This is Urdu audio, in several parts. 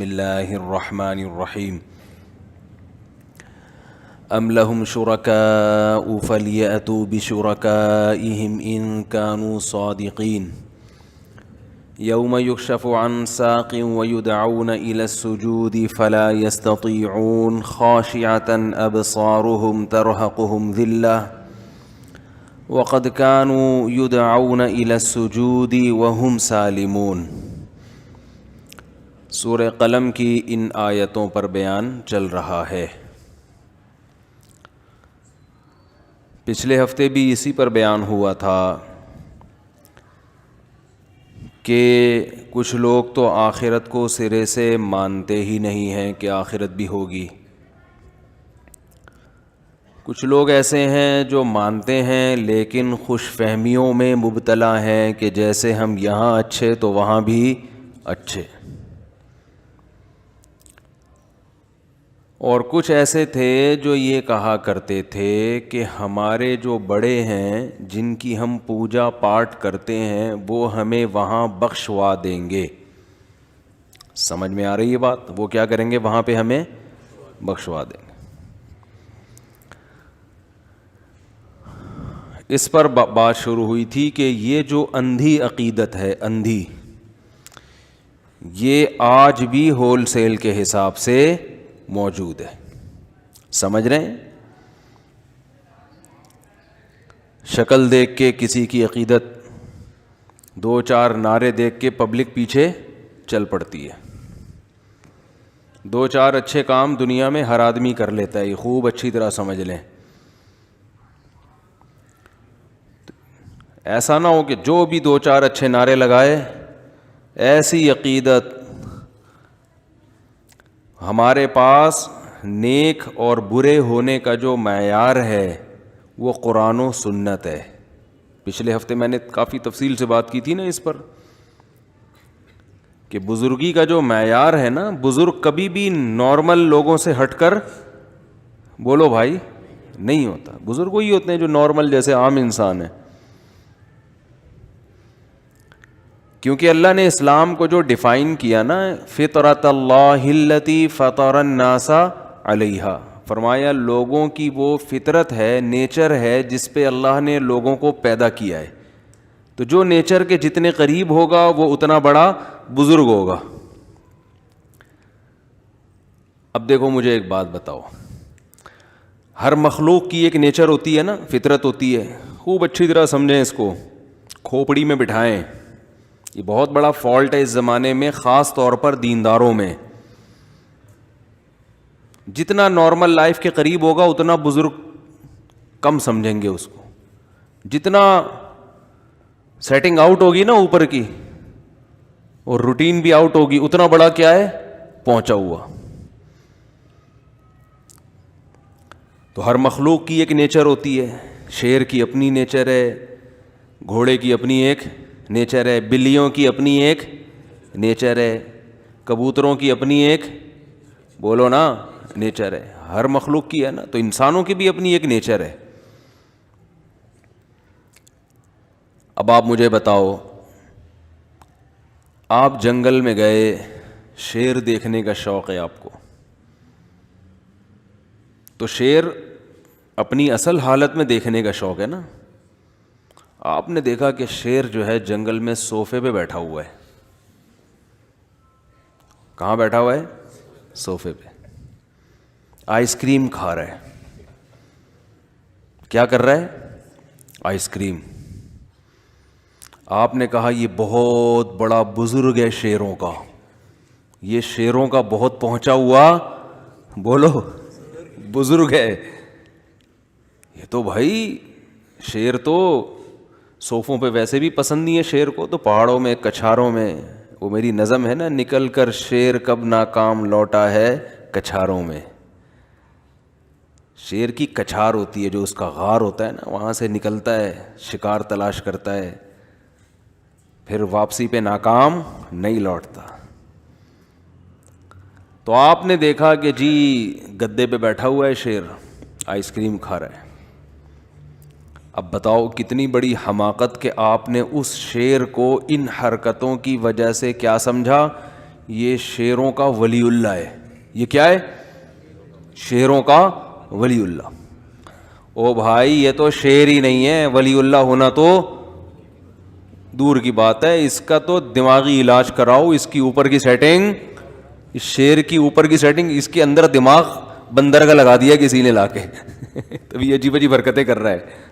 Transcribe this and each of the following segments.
بسم اللہ الرحمن الرحیم ام لهم شرکاء فلیأتوا بشرکائهم ان كانوا صادقین یوم یکشف عن ساق ویدعون الى السجود فلا يستطيعون خاشعة ابصارهم ترهقهم ذلة وقد كانوا يدعون الى السجود وهم سالمون۔ سورہ قلم کی ان آیتوں پر بیان چل رہا ہے۔ پچھلے ہفتے بھی اسی پر بیان ہوا تھا کہ کچھ لوگ تو آخرت کو سرے سے مانتے ہی نہیں ہیں کہ آخرت بھی ہوگی۔ کچھ لوگ ایسے ہیں جو مانتے ہیں لیکن خوش فہمیوں میں مبتلا ہیں کہ جیسے ہم یہاں اچھے تو وہاں بھی اچھے، اور کچھ ایسے تھے جو یہ کہا کرتے تھے کہ ہمارے جو بڑے ہیں جن کی ہم پوجا پاٹ کرتے ہیں وہ ہمیں وہاں بخشوا دیں گے۔ سمجھ میں آ رہی ہے بات؟ وہ کیا کریں گے؟ وہاں پہ ہمیں بخشوا دیں گے۔ اس پر بات شروع ہوئی تھی کہ یہ جو اندھی عقیدت ہے، اندھی، یہ آج بھی ہول سیل کے حساب سے موجود ہے۔ سمجھ رہے ہیں؟ شکل دیکھ کے کسی کی عقیدت، دو چار نعرے دیکھ کے پبلک پیچھے چل پڑتی ہے۔ دو چار اچھے کام دنیا میں ہر آدمی کر لیتا ہے، یہ خوب اچھی طرح سمجھ لیں۔ ایسا نہ ہو کہ جو بھی دو چار اچھے نعرے لگائے، ایسی عقیدت ہمارے پاس نیک اور برے ہونے کا جو معیار ہے وہ قرآن و سنت ہے۔ پچھلے ہفتے میں نے کافی تفصیل سے بات کی تھی نا اس پر کہ بزرگی کا جو معیار ہے نا، بزرگ کبھی بھی نارمل لوگوں سے ہٹ کر بولو بھائی نہیں ہوتا۔ بزرگ وہی ہوتے ہیں جو نارمل جیسے عام انسان ہیں، کیونکہ اللہ نے اسلام کو جو ڈیفائن کیا نا، فطرت اللہ التی فطر الناس علیہا، فرمایا لوگوں کی وہ فطرت ہے، نیچر ہے جس پہ اللہ نے لوگوں کو پیدا کیا ہے۔ تو جو نیچر کے جتنے قریب ہوگا وہ اتنا بڑا بزرگ ہوگا۔ اب دیکھو مجھے ایک بات بتاؤ، ہر مخلوق کی ایک نیچر ہوتی ہے نا، فطرت ہوتی ہے، خوب اچھی طرح سمجھیں اس کو، کھوپڑی میں بٹھائیں۔ یہ بہت بڑا فالٹ ہے اس زمانے میں، خاص طور پر دینداروں میں۔ جتنا نارمل لائف کے قریب ہوگا اتنا بزرگ کم سمجھیں گے اس کو، جتنا سیٹنگ آؤٹ ہوگی نا اوپر کی اور روٹین بھی آؤٹ ہوگی اتنا بڑا کیا ہے؟ پہنچا ہوا۔ تو ہر مخلوق کی ایک نیچر ہوتی ہے، شیر کی اپنی نیچر ہے، گھوڑے کی اپنی ایک نیچر ہے، بلیوں کی اپنی ایک نیچر ہے، کبوتروں کی اپنی ایک بولو نا نیچر ہے، ہر مخلوق کی ہے نا۔ تو انسانوں کی بھی اپنی ایک نیچر ہے۔ اب آپ مجھے بتاؤ، آپ جنگل میں گئے، شیر دیکھنے کا شوق ہے آپ کو، تو شیر اپنی اصل حالت میں دیکھنے کا شوق ہے نا۔ آپ نے دیکھا کہ شیر جو ہے جنگل میں صوفے پہ بیٹھا ہوا ہے۔ کہاں بیٹھا ہوا ہے؟ صوفے پہ، آئس کریم کھا رہا ہے۔ کیا کر رہا ہے؟ Ice cream. آپ نے کہا یہ بہت بڑا بزرگ ہے شیروں کا، یہ شیروں کا بہت پہنچا ہوا بولو بزرگ ہے۔ یہ تو بھائی شیر تو صوفوں پہ ویسے بھی پسند نہیں ہے شیر کو، تو پہاڑوں میں کچھاروں میں، وہ میری نظم ہے نا، نکل کر شیر کب ناکام لوٹا ہے کچھاروں میں۔ شیر کی کچھار ہوتی ہے، جو اس کا غار ہوتا ہے نا، وہاں سے نکلتا ہے، شکار تلاش کرتا ہے، پھر واپسی پہ ناکام نہیں لوٹتا۔ تو آپ نے دیکھا کہ جی گدے پہ بیٹھا ہوا ہے شیر، آئس کریم کھا رہا ہے۔ اب بتاؤ کتنی بڑی حماقت کہ آپ نے اس شیر کو ان حرکتوں کی وجہ سے کیا سمجھا؟ یہ شیروں کا ولی اللہ ہے. یہ کیا ہے؟ شیروں کا ولی اللہ. او بھائی یہ تو شیر ہی نہیں ہے, ولی اللہ ہونا تو دور کی بات ہے. اس کا تو دماغی علاج کراؤ. اس کی اوپر کی سیٹنگ, اس شیر کی اوپر کی سیٹنگ, اس کے اندر دماغ بندر کا لگا دیا کسی نے لا کے تبھی عجیب عجیب حرکتیں کر رہا ہے.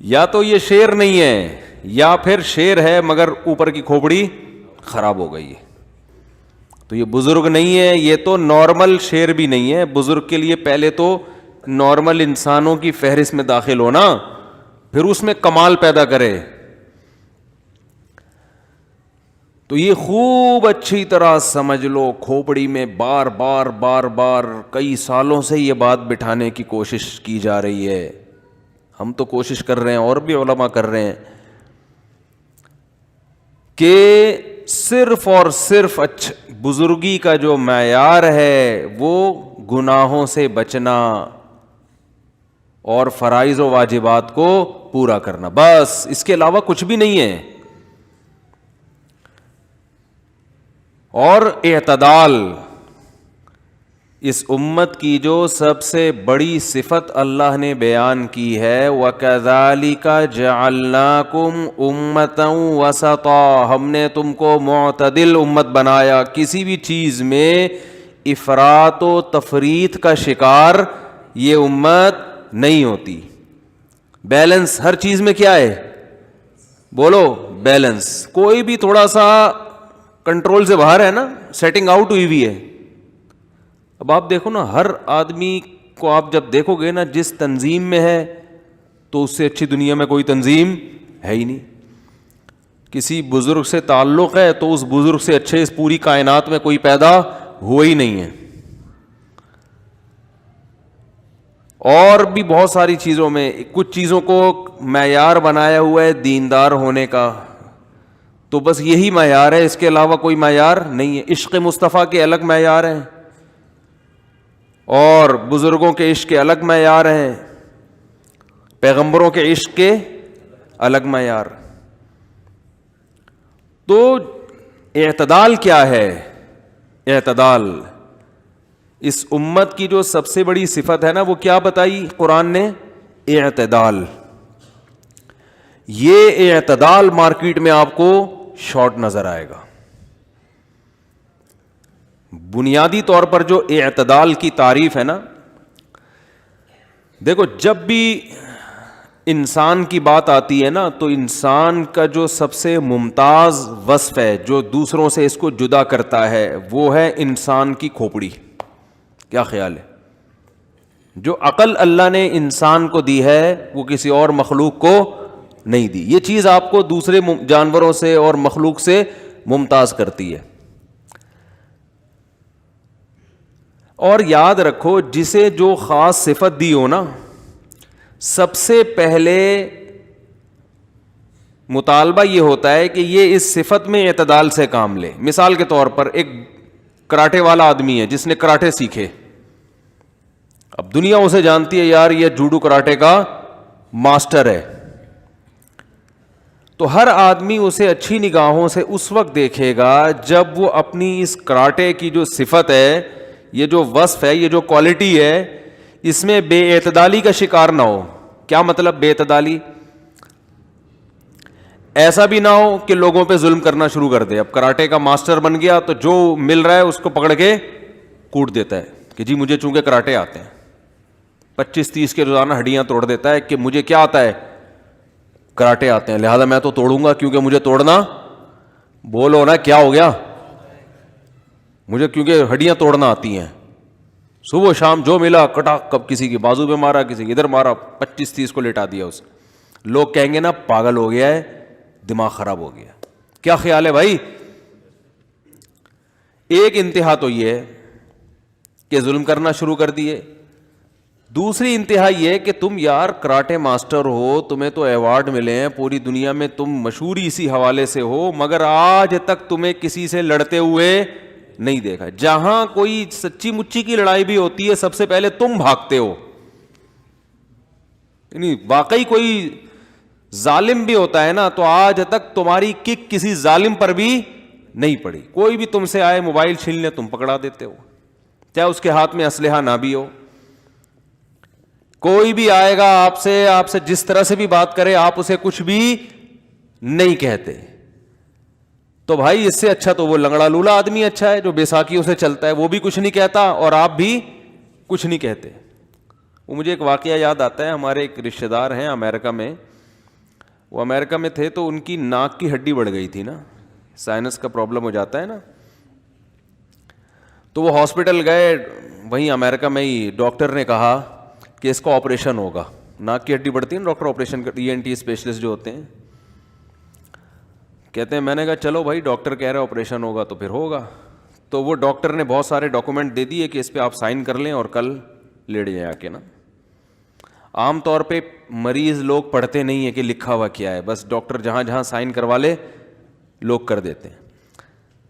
یا تو یہ شیر نہیں ہے, یا پھر شیر ہے مگر اوپر کی کھوپڑی خراب ہو گئی ہے. تو یہ بزرگ نہیں ہے, یہ تو نارمل شیر بھی نہیں ہے. بزرگ کے لیے پہلے تو نارمل انسانوں کی فہرست میں داخل ہونا, پھر اس میں کمال پیدا کرے. تو یہ خوب اچھی طرح سمجھ لو, کھوپڑی میں بار بار بار بار کئی سالوں سے یہ بات بٹھانے کی کوشش کی جا رہی ہے. ہم تو کوشش کر رہے ہیں, اور بھی علماء کر رہے ہیں, کہ صرف اور صرف بزرگی کا جو معیار ہے وہ گناہوں سے بچنا اور فرائض و واجبات کو پورا کرنا, بس اس کے علاوہ کچھ بھی نہیں ہے. اور اعتدال اس امت کی جو سب سے بڑی صفت اللہ نے بیان کی ہے, وَكَذَلِكَ جَعَلْنَاكُمْ أُمَّةً وَسَطًا, ہم نے تم کو معتدل امت بنایا. کسی بھی چیز میں افراط و تفریط کا شکار یہ امت نہیں ہوتی. بیلنس ہر چیز میں کیا ہے؟ بولو بیلنس. کوئی بھی تھوڑا سا کنٹرول سے باہر ہے نا, سیٹنگ آؤٹ ہوئی ہوئی ہے. اب آپ دیکھو نا, ہر آدمی کو آپ جب دیکھو گے نا جس تنظیم میں ہے, تو اس سے اچھی دنیا میں کوئی تنظیم ہے ہی نہیں. کسی بزرگ سے تعلق ہے تو اس بزرگ سے اچھے اس پوری کائنات میں کوئی پیدا ہوا ہی نہیں ہے. اور بھی بہت ساری چیزوں میں, کچھ چیزوں کو معیار بنایا ہوا ہے دیندار ہونے کا, تو بس یہی معیار ہے, اس کے علاوہ کوئی معیار نہیں ہے. عشق مصطفیٰ کے الگ معیار ہیں, اور بزرگوں کے عشق کے الگ معیار ہیں, پیغمبروں کے عشق کے الگ معیار. تو اعتدال کیا ہے؟ اعتدال اس امت کی جو سب سے بڑی صفت ہے نا, وہ کیا بتائی قرآن نے؟ اعتدال. یہ اعتدال مارکیٹ میں آپ کو شارٹ نظر آئے گا. بنیادی طور پر جو اعتدال کی تعریف ہے نا, دیکھو جب بھی انسان کی بات آتی ہے نا, تو انسان کا جو سب سے ممتاز وصف ہے, جو دوسروں سے اس کو جدا کرتا ہے, وہ ہے انسان کی کھوپڑی. کیا خیال ہے؟ جو عقل اللہ نے انسان کو دی ہے وہ کسی اور مخلوق کو نہیں دی. یہ چیز آپ کو دوسرے جانوروں سے اور مخلوق سے ممتاز کرتی ہے. اور یاد رکھو, جسے جو خاص صفت دی ہو نا, سب سے پہلے مطالبہ یہ ہوتا ہے کہ یہ اس صفت میں اعتدال سے کام لے. مثال کے طور پر ایک کراٹے والا آدمی ہے جس نے کراٹے سیکھے, اب دنیا اسے جانتی ہے یار یہ جوڈو کراٹے کا ماسٹر ہے, تو ہر آدمی اسے اچھی نگاہوں سے اس وقت دیکھے گا جب وہ اپنی اس کراٹے کی جو صفت ہے, یہ جو وصف ہے, یہ جو کوالٹی ہے, اس میں بے اعتدالی کا شکار نہ ہو. کیا مطلب بے اعتدالی؟ ایسا بھی نہ ہو کہ لوگوں پہ ظلم کرنا شروع کر دے. اب کراٹے کا ماسٹر بن گیا تو جو مل رہا ہے اس کو پکڑ کے کوٹ دیتا ہے کہ جی مجھے چونکہ کراٹے آتے ہیں, 25-30 کے روزانہ ہڈیاں توڑ دیتا ہے کہ مجھے کیا آتا ہے؟ کراٹے آتے ہیں, لہذا میں تو توڑوں گا کیونکہ مجھے توڑنا, بولو نا کیا ہو گیا, مجھے کیونکہ ہڈیاں توڑنا آتی ہیں. صبح شام جو ملا کٹا, کب کسی کی بازو پہ مارا, کسی کی ادھر مارا, 25-30 کو لٹا دیا اسے. لوگ کہیں گے نا پاگل ہو گیا ہے, دماغ خراب ہو گیا. کیا خیال ہے بھائی؟ ایک انتہا تو یہ ہے کہ ظلم کرنا شروع کر دیے. دوسری انتہا یہ کہ تم یار کراٹے ماسٹر ہو, تمہیں تو ایوارڈ ملے ہیں پوری دنیا میں, تم مشہور اسی حوالے سے ہو, مگر آج تک تمہیں کسی سے لڑتے ہوئے نہیں دیکھا. جہاں کوئی سچی مچی کی لڑائی بھی ہوتی ہے سب سے پہلے تم بھاگتے ہو. یعنی واقعی کوئی ظالم بھی ہوتا ہے نا, تو آج تک تمہاری کک کسی ظالم پر بھی نہیں پڑی. کوئی بھی تم سے آئے موبائل چھین لے تم پکڑا دیتے ہو, چاہے اس کے ہاتھ میں اسلحہ نہ بھی ہو. کوئی بھی آئے گا آپ سے جس طرح سے بھی بات کرے آپ اسے کچھ بھی نہیں کہتے. تو بھائی اس سے اچھا تو وہ لنگڑا لولا آدمی اچھا ہے جو بیساکھیوں سے چلتا ہے, وہ بھی کچھ نہیں کہتا اور آپ بھی کچھ نہیں کہتے. وہ مجھے ایک واقعہ یاد آتا ہے, ہمارے ایک رشتہ دار ہیں امریکہ میں, وہ امریکہ میں تھے تو ان کی ناک کی ہڈی بڑھ گئی تھی نا, سائنس کا پرابلم ہو جاتا ہے نا, تو وہ ہاسپٹل گئے وہیں امریکہ میں ہی. ڈاکٹر نے کہا کہ اس کا آپریشن ہوگا, ناک کی ہڈی بڑھتی ہے نا, ڈاکٹر آپریشن کر, ENT اسپیشلسٹ جو ہوتے ہیں, کہتے ہیں میں نے کہا چلو بھائی ڈاکٹر کہہ رہے آپریشن ہوگا تو پھر ہوگا. تو وہ ڈاکٹر نے بہت سارے ڈاکومنٹ دے دیے کہ اس پہ آپ سائن کر لیں اور کل لیٹ جائیں آ کے نا. عام طور پہ مریض لوگ پڑھتے نہیں ہیں کہ لکھا ہوا کیا ہے, بس ڈاکٹر جہاں جہاں سائن کروا لے لوگ کر دیتے ہیں.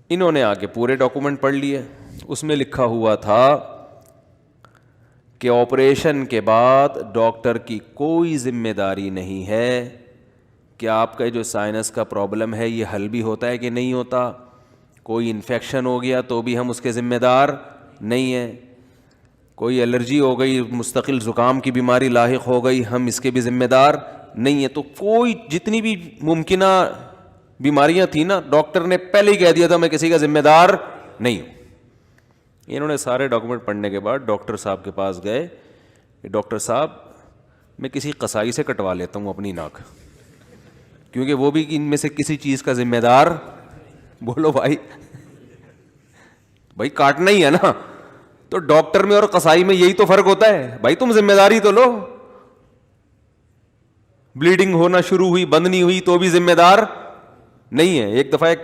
انہوں نے آ کے پورے ڈاکومنٹ پڑھ لیے, اس میں لکھا ہوا تھا کہ آپریشن کے بعد ڈاکٹر کی کوئی ذمہ داری نہیں ہے کہ آپ کا جو سائنس کا پرابلم ہے یہ حل بھی ہوتا ہے کہ نہیں ہوتا. کوئی انفیکشن ہو گیا تو بھی ہم اس کے ذمہ دار نہیں ہیں. کوئی الرجی ہو گئی, مستقل زکام کی بیماری لاحق ہو گئی, ہم اس کے بھی ذمہ دار نہیں ہیں. تو کوئی جتنی بھی ممکنہ بیماریاں تھیں نا, ڈاکٹر نے پہلے ہی کہہ دیا تھا میں کسی کا ذمہ دار نہیں ہوں. انہوں نے سارے ڈاکومنٹ پڑھنے کے بعد ڈاکٹر صاحب کے پاس گئے کہ ڈاکٹر صاحب میں کسی قصائی سے کٹوا لیتا ہوں اپنی ناک, کیونکہ وہ بھی ان میں سے کسی چیز کا ذمہ دار. بولو بھائی, بھائی کاٹنا ہی ہے نا. تو ڈاکٹر میں اور قصائی میں یہی تو فرق ہوتا ہے, بھائی تم ذمہ داری تو لو. بلیڈنگ ہونا شروع ہوئی, بند نہیں ہوئی تو بھی ذمہ دار نہیں ہے. ایک دفعہ ایک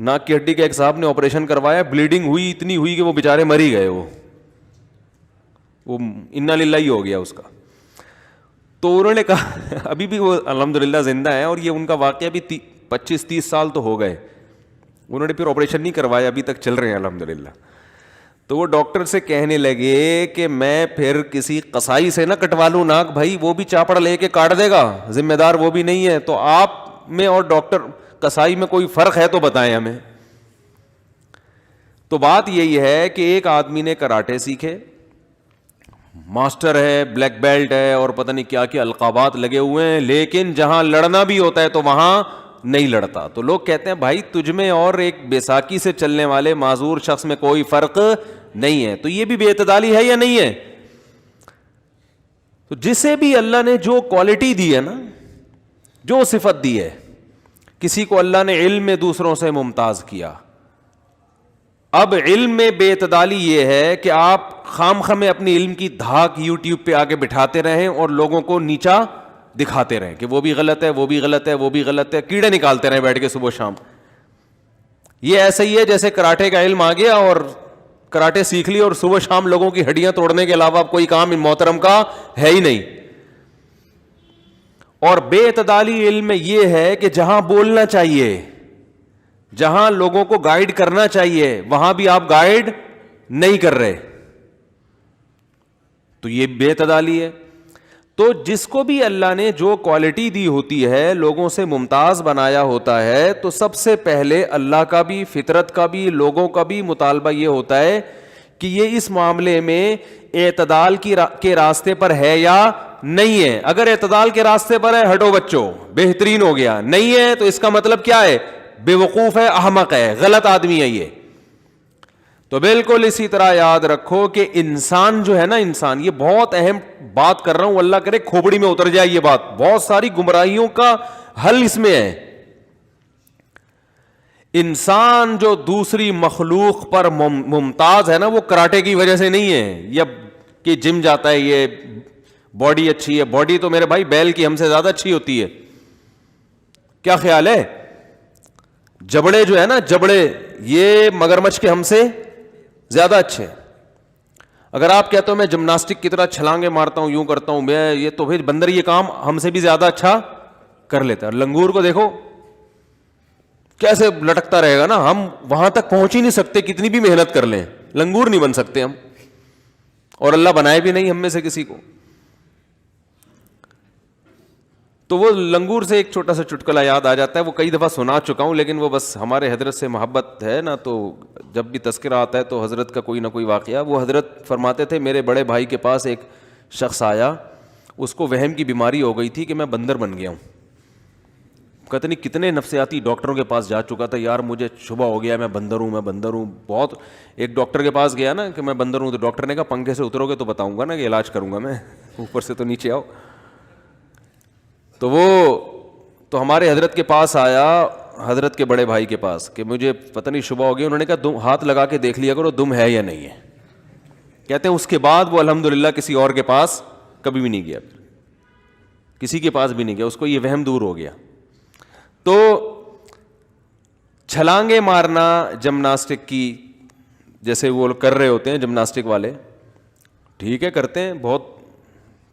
ناک کی ہڈی کے ایک صاحب نے آپریشن کروایا, بلیڈنگ ہوئی اتنی ہوئی کہ وہ بےچارے مر ہی گئے. وہ انا للہ ہی ہو گیا اس کا. تو انہوں نے کہا ابھی بھی وہ الحمدللہ زندہ ہے, اور یہ ان کا واقعہ بھی 25-30 سال تو ہو گئے. انہوں نے پھر آپریشن نہیں کروایا, ابھی تک چل رہے ہیں الحمدللہ. تو وہ ڈاکٹر سے کہنے لگے کہ میں پھر کسی قصائی سے نہ کٹوا لوں ناک, بھائی وہ بھی چاپڑ لے کے کاٹ دے گا, ذمہ دار وہ بھی نہیں ہے. تو آپ میں اور ڈاکٹر قصائی میں کوئی فرق ہے تو بتائیں ہمیں. تو بات یہی ہے کہ ایک آدمی نے کراٹے سیکھے, ماسٹر ہے, بلیک بیلٹ ہے, اور پتہ نہیں کیا کیا القابات لگے ہوئے ہیں, لیکن جہاں لڑنا بھی ہوتا ہے تو وہاں نہیں لڑتا. تو لوگ کہتے ہیں بھائی تجھ میں اور ایک بیساکھی سے چلنے والے معذور شخص میں کوئی فرق نہیں ہے. تو یہ بھی بے اعتدالی ہے یا نہیں ہے؟ تو جسے بھی اللہ نے جو کوالٹی دی ہے نا, جو صفت دی ہے, کسی کو اللہ نے علم میں دوسروں سے ممتاز کیا. اب علم میں بے اعتدالی یہ ہے کہ آپ خام خام اپنی علم کی دھاک یوٹیوب پہ آگے بٹھاتے رہیں اور لوگوں کو نیچا دکھاتے رہیں کہ وہ بھی غلط ہے, وہ بھی غلط ہے, وہ بھی غلط ہے, کیڑے نکالتے رہیں بیٹھ کے صبح شام. یہ ایسا ہی ہے جیسے کراٹے کا علم آ گیا اور کراٹے سیکھ لی اور صبح شام لوگوں کی ہڈیاں توڑنے کے علاوہ کوئی کام ان محترم کا ہے ہی نہیں. اور بے اعتدالی علم میں یہ ہے کہ جہاں بولنا چاہیے, جہاں لوگوں کو گائیڈ کرنا چاہیے, وہاں بھی آپ گائیڈ نہیں کر رہے, تو یہ بے اعتدالی ہے. تو جس کو بھی اللہ نے جو کوالٹی دی ہوتی ہے, لوگوں سے ممتاز بنایا ہوتا ہے, تو سب سے پہلے اللہ کا بھی, فطرت کا بھی, لوگوں کا بھی مطالبہ یہ ہوتا ہے کہ یہ اس معاملے میں اعتدال کے راستے پر ہے یا نہیں ہے. اگر اعتدال کے راستے پر ہے, ہٹو بچوں, بہترین ہو گیا. نہیں ہے تو اس کا مطلب کیا ہے؟ بے وقوف ہے, احمق ہے, غلط آدمی ہے یہ. تو بالکل اسی طرح یاد رکھو کہ انسان جو ہے نا, انسان, یہ بہت اہم بات کر رہا ہوں, اللہ کرے کھوپڑی میں اتر جائے یہ بات. بہت ساری گمراہیوں کا حل اس میں ہے. انسان جو دوسری مخلوق پر ممتاز ہے نا, وہ کراٹے کی وجہ سے نہیں ہے, یا کہ جم جاتا ہے, یہ باڈی اچھی ہے. باڈی تو میرے بھائی بیل کی ہم سے زیادہ اچھی ہوتی ہے. کیا خیال ہے؟ جبڑے جو ہے نا, جبڑے, یہ مگرمچھ کے ہم سے زیادہ اچھے. اگر آپ کہتے ہو میں جمناسٹک کی طرح چھلانگے مارتا ہوں, یوں کرتا ہوں میں, یہ تو پھر بندر یہ کام ہم سے بھی زیادہ اچھا کر لیتا ہے. لنگور کو دیکھو کیسے لٹکتا رہے گا نا, ہم وہاں تک پہنچ ہی نہیں سکتے کتنی بھی محنت کر لیں, لنگور نہیں بن سکتے ہم, اور اللہ بنائے بھی نہیں ہم میں سے کسی کو. تو وہ لنگور سے ایک چھوٹا سا چٹکلا یاد آ جاتا ہے, وہ کئی دفعہ سنا چکا ہوں, لیکن وہ بس ہمارے حضرت سے محبت ہے نا, تو جب بھی تذکرہ آتا ہے تو حضرت کا کوئی نہ کوئی واقعہ. وہ حضرت فرماتے تھے میرے بڑے بھائی کے پاس ایک شخص آیا, اس کو وہم کی بیماری ہو گئی تھی کہ میں بندر بن گیا ہوں. کہتے نہیں کتنے نفسیاتی ڈاکٹروں کے پاس جا چکا تھا, یار مجھے شبہ ہو گیا میں بندر ہوں, میں بندر ہوں. بہت ایک ڈاکٹر کے پاس گیا نا کہ میں بندر ہوں, تو ڈاکٹر نے کہا پنکھے سے اترو گے تو بتاؤں گا نا کہ علاج کروں گا میں, اوپر سے تو نیچے آؤ. تو ہمارے حضرت کے پاس آیا, حضرت کے بڑے بھائی کے پاس, کہ مجھے پتہ نہیں شبہ ہو گیا. انہوں نے کہا ہاتھ لگا کے دیکھ لیا کرو دم ہے یا نہیں ہے. کہتے ہیں اس کے بعد وہ الحمدللہ کسی اور کے پاس کبھی بھی نہیں گیا, کسی کے پاس بھی نہیں گیا, اس کو یہ وہم دور ہو گیا. تو چھلانگیں مارنا جمناسٹک کی, جیسے وہ لوگ کر رہے ہوتے ہیں جمناسٹک والے, ٹھیک ہے کرتے ہیں, بہت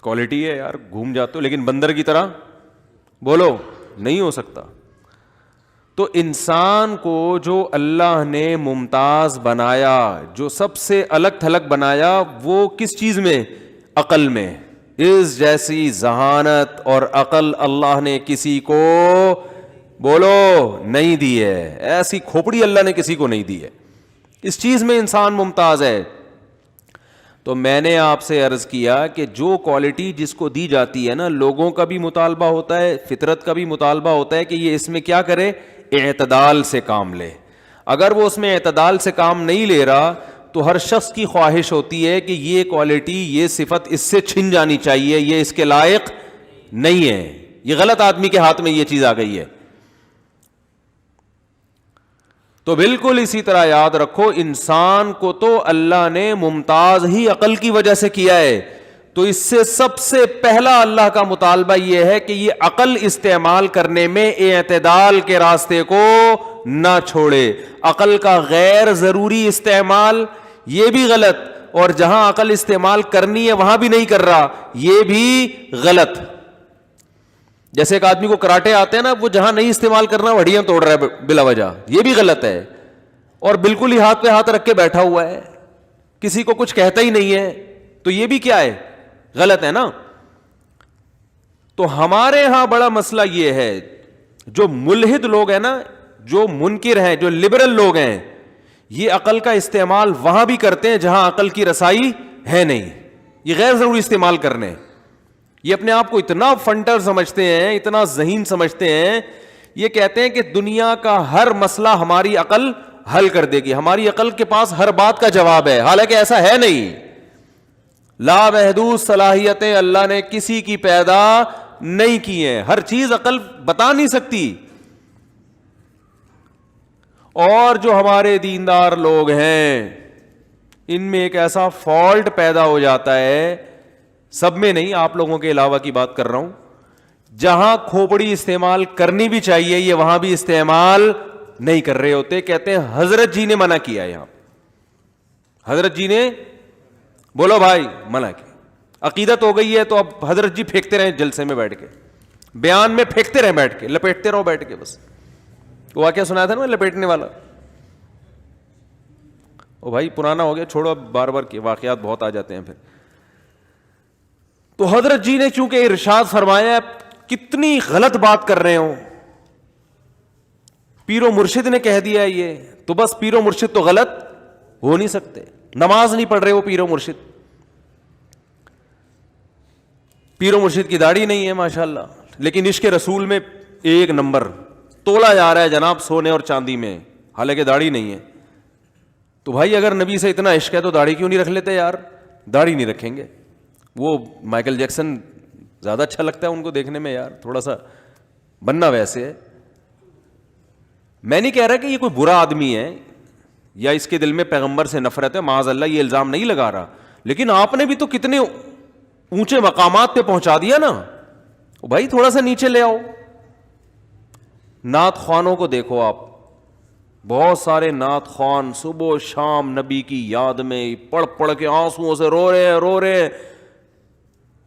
کوالٹی ہے یار, گھوم جاتے ہو, لیکن بندر کی طرح بولو نہیں ہو سکتا. تو انسان کو جو اللہ نے ممتاز بنایا, جو سب سے الگ تھلگ بنایا, وہ کس چیز میں؟ عقل میں. اس جیسی ذہانت اور عقل اللہ نے کسی کو بولو نہیں دی ہے, ایسی کھوپڑی اللہ نے کسی کو نہیں دی ہے. اس چیز میں انسان ممتاز ہے. تو میں نے آپ سے عرض کیا کہ جو کوالٹی جس کو دی جاتی ہے نا, لوگوں کا بھی مطالبہ ہوتا ہے, فطرت کا بھی مطالبہ ہوتا ہے کہ یہ اس میں کیا کرے, اعتدال سے کام لے. اگر وہ اس میں اعتدال سے کام نہیں لے رہا تو ہر شخص کی خواہش ہوتی ہے کہ یہ کوالٹی, یہ صفت اس سے چھن جانی چاہیے, یہ اس کے لائق نہیں ہے, یہ غلط آدمی کے ہاتھ میں یہ چیز آ گئی ہے. تو بالکل اسی طرح یاد رکھو, انسان کو تو اللہ نے ممتاز ہی عقل کی وجہ سے کیا ہے. تو اس سے سب سے پہلا اللہ کا مطالبہ یہ ہے کہ یہ عقل استعمال کرنے میں اعتدال کے راستے کو نہ چھوڑے. عقل کا غیر ضروری استعمال یہ بھی غلط, اور جہاں عقل استعمال کرنی ہے وہاں بھی نہیں کر رہا, یہ بھی غلط. جیسے ایک آدمی کو کراٹے آتے ہیں نا, وہ جہاں نہیں استعمال کرنا ہڈیاں توڑ رہا ہے بلا وجہ, یہ بھی غلط ہے. اور بالکل ہی ہاتھ پہ ہاتھ رکھ کے بیٹھا ہوا ہے, کسی کو کچھ کہتا ہی نہیں ہے, تو یہ بھی کیا ہے, غلط ہے نا. تو ہمارے ہاں بڑا مسئلہ یہ ہے, جو ملحد لوگ ہیں نا, جو منکر ہیں, جو لبرل لوگ ہیں, یہ عقل کا استعمال وہاں بھی کرتے ہیں جہاں عقل کی رسائی ہے نہیں. یہ غیر ضروری استعمال کرنے, یہ اپنے آپ کو اتنا فنٹر سمجھتے ہیں, اتنا ذہین سمجھتے ہیں, یہ کہتے ہیں کہ دنیا کا ہر مسئلہ ہماری عقل حل کر دے گی, ہماری عقل کے پاس ہر بات کا جواب ہے. حالانکہ ایسا ہے نہیں. لا محدود صلاحیتیں اللہ نے کسی کی پیدا نہیں کی ہیں, ہر چیز عقل بتا نہیں سکتی. اور جو ہمارے دیندار لوگ ہیں ان میں ایک ایسا فالٹ پیدا ہو جاتا ہے, سب میں نہیں, آپ لوگوں کے علاوہ کی بات کر رہا ہوں, جہاں کھوپڑی استعمال کرنی بھی چاہیے یہ وہاں بھی استعمال نہیں کر رہے ہوتے. کہتے ہیں حضرت جی نے منع کیا, یہاں حضرت جی نے, بولو بھائی, منع کیا. عقیدت ہو گئی ہے تو اب حضرت جی پھینکتے رہیں جلسے میں بیٹھ کے, بیان میں پھینکتے رہیں بیٹھ کے, لپیٹتے رہو بیٹھ کے. بس وہ واقعہ سنایا تھا نا لپیٹنے والا, او بھائی پرانا ہو گیا, چھوڑو, اب بار بار کے واقعات بہت آ جاتے ہیں پھر. تو حضرت جی نے چونکہ ارشاد فرمایا, کتنی غلط بات کر رہے ہوں, پیر و مرشد نے کہہ دیا یہ, تو بس پیر و مرشد تو غلط ہو نہیں سکتے. نماز نہیں پڑھ رہے وہ پیر و مرشد, پیر و مرشد کی داڑھی نہیں ہے ماشاءاللہ, لیکن عشق رسول میں ایک نمبر تولا جا رہا ہے جناب سونے اور چاندی میں, حالانکہ داڑھی نہیں ہے. تو بھائی اگر نبی سے اتنا عشق ہے تو داڑھی کیوں نہیں رکھ لیتے یار؟ داڑھی نہیں رکھیں گے. وہ مائیکل جیکسن زیادہ اچھا لگتا ہے ان کو دیکھنے میں یار, تھوڑا سا بننا ویسے ہے. میں نہیں کہہ رہا کہ یہ کوئی برا آدمی ہے یا اس کے دل میں پیغمبر سے نفرت ہے, معاذ اللہ, یہ الزام نہیں لگا رہا, لیکن آپ نے بھی تو کتنے اونچے مقامات پہ پہنچا دیا نا بھائی, تھوڑا سا نیچے لے آؤ. نعت خوانوں کو دیکھو آپ, بہت سارے نعت خوان صبح و شام نبی کی یاد میں پڑھ پڑھ کے آنسوؤں سے رو رہے ہیں.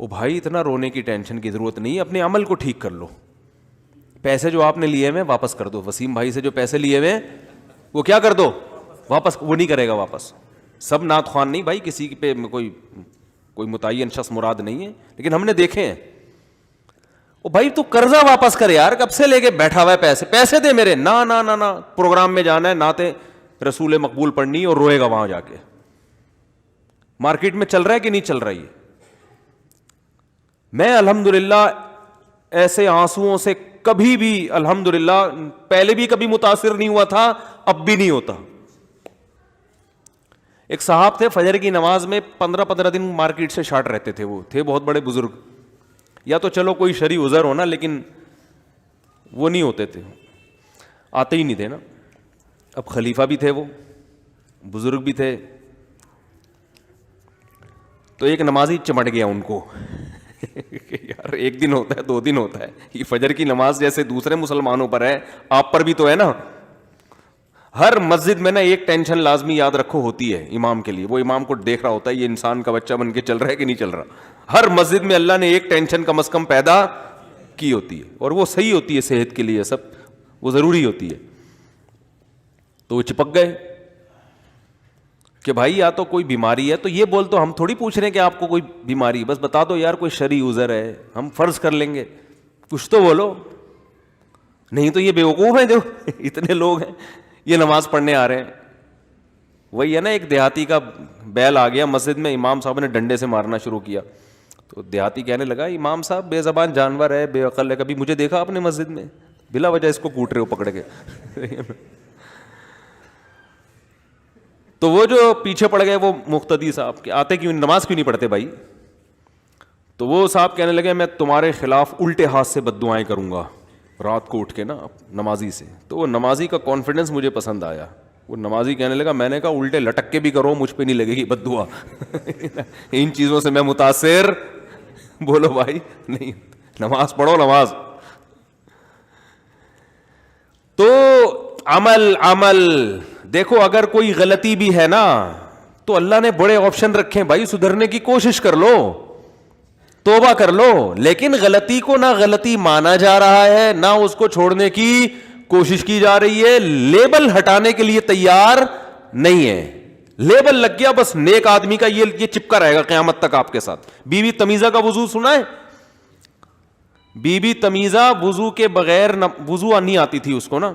او بھائی اتنا رونے کی ٹینشن کی ضرورت نہیں ہے, اپنے عمل کو ٹھیک کر لو. پیسے جو آپ نے لیے ہوئے واپس کر دو. وسیم بھائی سے جو پیسے لیے ہوئے وہ کیا کر دو واپس, وہ نہیں کرے گا واپس. سب نعت خوان نہیں بھائی, کسی پہ کوئی متعین شخص مراد نہیں ہے, لیکن ہم نے دیکھے ہیں او بھائی تو قرضہ واپس کر یار, کب سے لے کے بیٹھا ہوا ہے, پیسے دے میرے. نہ نہ نہ نہ, پروگرام میں جانا ہے, نعتیں رسول مقبول پڑھنی اور روئے گا وہاں جا کے. مارکیٹ میں چل رہا ہے کہ نہیں چل رہا ہے؟ میں الحمدللہ ایسے آنسوؤں سے کبھی بھی الحمدللہ پہلے بھی کبھی متاثر نہیں ہوا تھا, اب بھی نہیں ہوتا. ایک صاحب تھے فجر کی نماز میں 15 دن مارکیٹ سے شارٹ رہتے تھے, وہ تھے بہت بڑے بزرگ, یا تو چلو کوئی شرعی عذر ہونا, لیکن وہ نہیں ہوتے تھے, آتے ہی نہیں تھے نا. اب خلیفہ بھی تھے, وہ بزرگ بھی تھے, تو ایک نمازی چمٹ گیا ان کو یار ایک دن ہوتا ہے, 2 دن ہوتا ہے, یہ فجر کی نماز جیسے دوسرے مسلمانوں پر ہے, آپ پر بھی تو ہے نا. ہر مسجد میں نا ایک ٹینشن لازمی یاد رکھو ہوتی ہے امام کے لیے, وہ امام کو دیکھ رہا ہوتا ہے یہ انسان کا بچہ بن کے چل رہا ہے کہ نہیں چل رہا. ہر مسجد میں اللہ نے ایک ٹینشن کم از کم پیدا کی ہوتی ہے, اور وہ صحیح ہوتی ہے صحت کے لیے, سب وہ ضروری ہوتی ہے. تو وہ چپک گئے کہ بھائی یا تو کوئی بیماری ہے, تو یہ بول تو ہم تھوڑی پوچھ رہے ہیں کہ آپ کو کوئی بیماری, بس بتا دو یار کوئی شرعی عذر ہے, ہم فرض کر لیں گے, کچھ تو بولو. نہیں تو یہ بیوقوف ہیں جو اتنے لوگ ہیں یہ نماز پڑھنے آ رہے ہیں. وہی ہے نا, ایک دیہاتی کا بیل آ گیا مسجد میں, امام صاحب نے ڈنڈے سے مارنا شروع کیا. تو دیہاتی کہنے لگا امام صاحب بے زبان جانور ہے, بے عقل ہے, کبھی مجھے دیکھا آپ نے مسجد میں, بلا وجہ اس کو کوٹ رہے ہو پکڑ کے. تو وہ جو پیچھے پڑ گئے وہ مقتدی صاحب کہ آتے کیوں, نماز کیوں نہیں پڑھتے بھائی؟ تو وہ صاحب کہنے لگے میں تمہارے خلاف الٹے ہاتھ سے بد دعائیں کروں گا رات کو اٹھ کے نا نمازی سے. تو وہ نمازی کا کانفیڈنس مجھے پسند آیا. وہ نمازی کہنے لگا میں نے کہا الٹے لٹک کے بھی کرو, مجھ پہ نہیں لگے گی بد دعا. ان چیزوں سے میں متاثر, بولو بھائی نہیں, نماز پڑھو نماز. تو عمل دیکھو, اگر کوئی غلطی بھی ہے نا تو اللہ نے بڑے آپشن رکھے ہیں بھائی, سدھرنے کی کوشش کر لو, توبہ کر لو. لیکن غلطی کو نہ غلطی مانا جا رہا ہے, نہ اس کو چھوڑنے کی کوشش کی جا رہی ہے, لیبل ہٹانے کے لیے تیار نہیں ہے. لیبل لگ گیا بس نیک آدمی کا, یہ چپکا رہے گا قیامت تک آپ کے ساتھ. بی بی تمیزہ کا وضو سنا ہے؟ بی بی تمیزہ وضو کے بغیر وضو نہیں آتی تھی اس کو نا,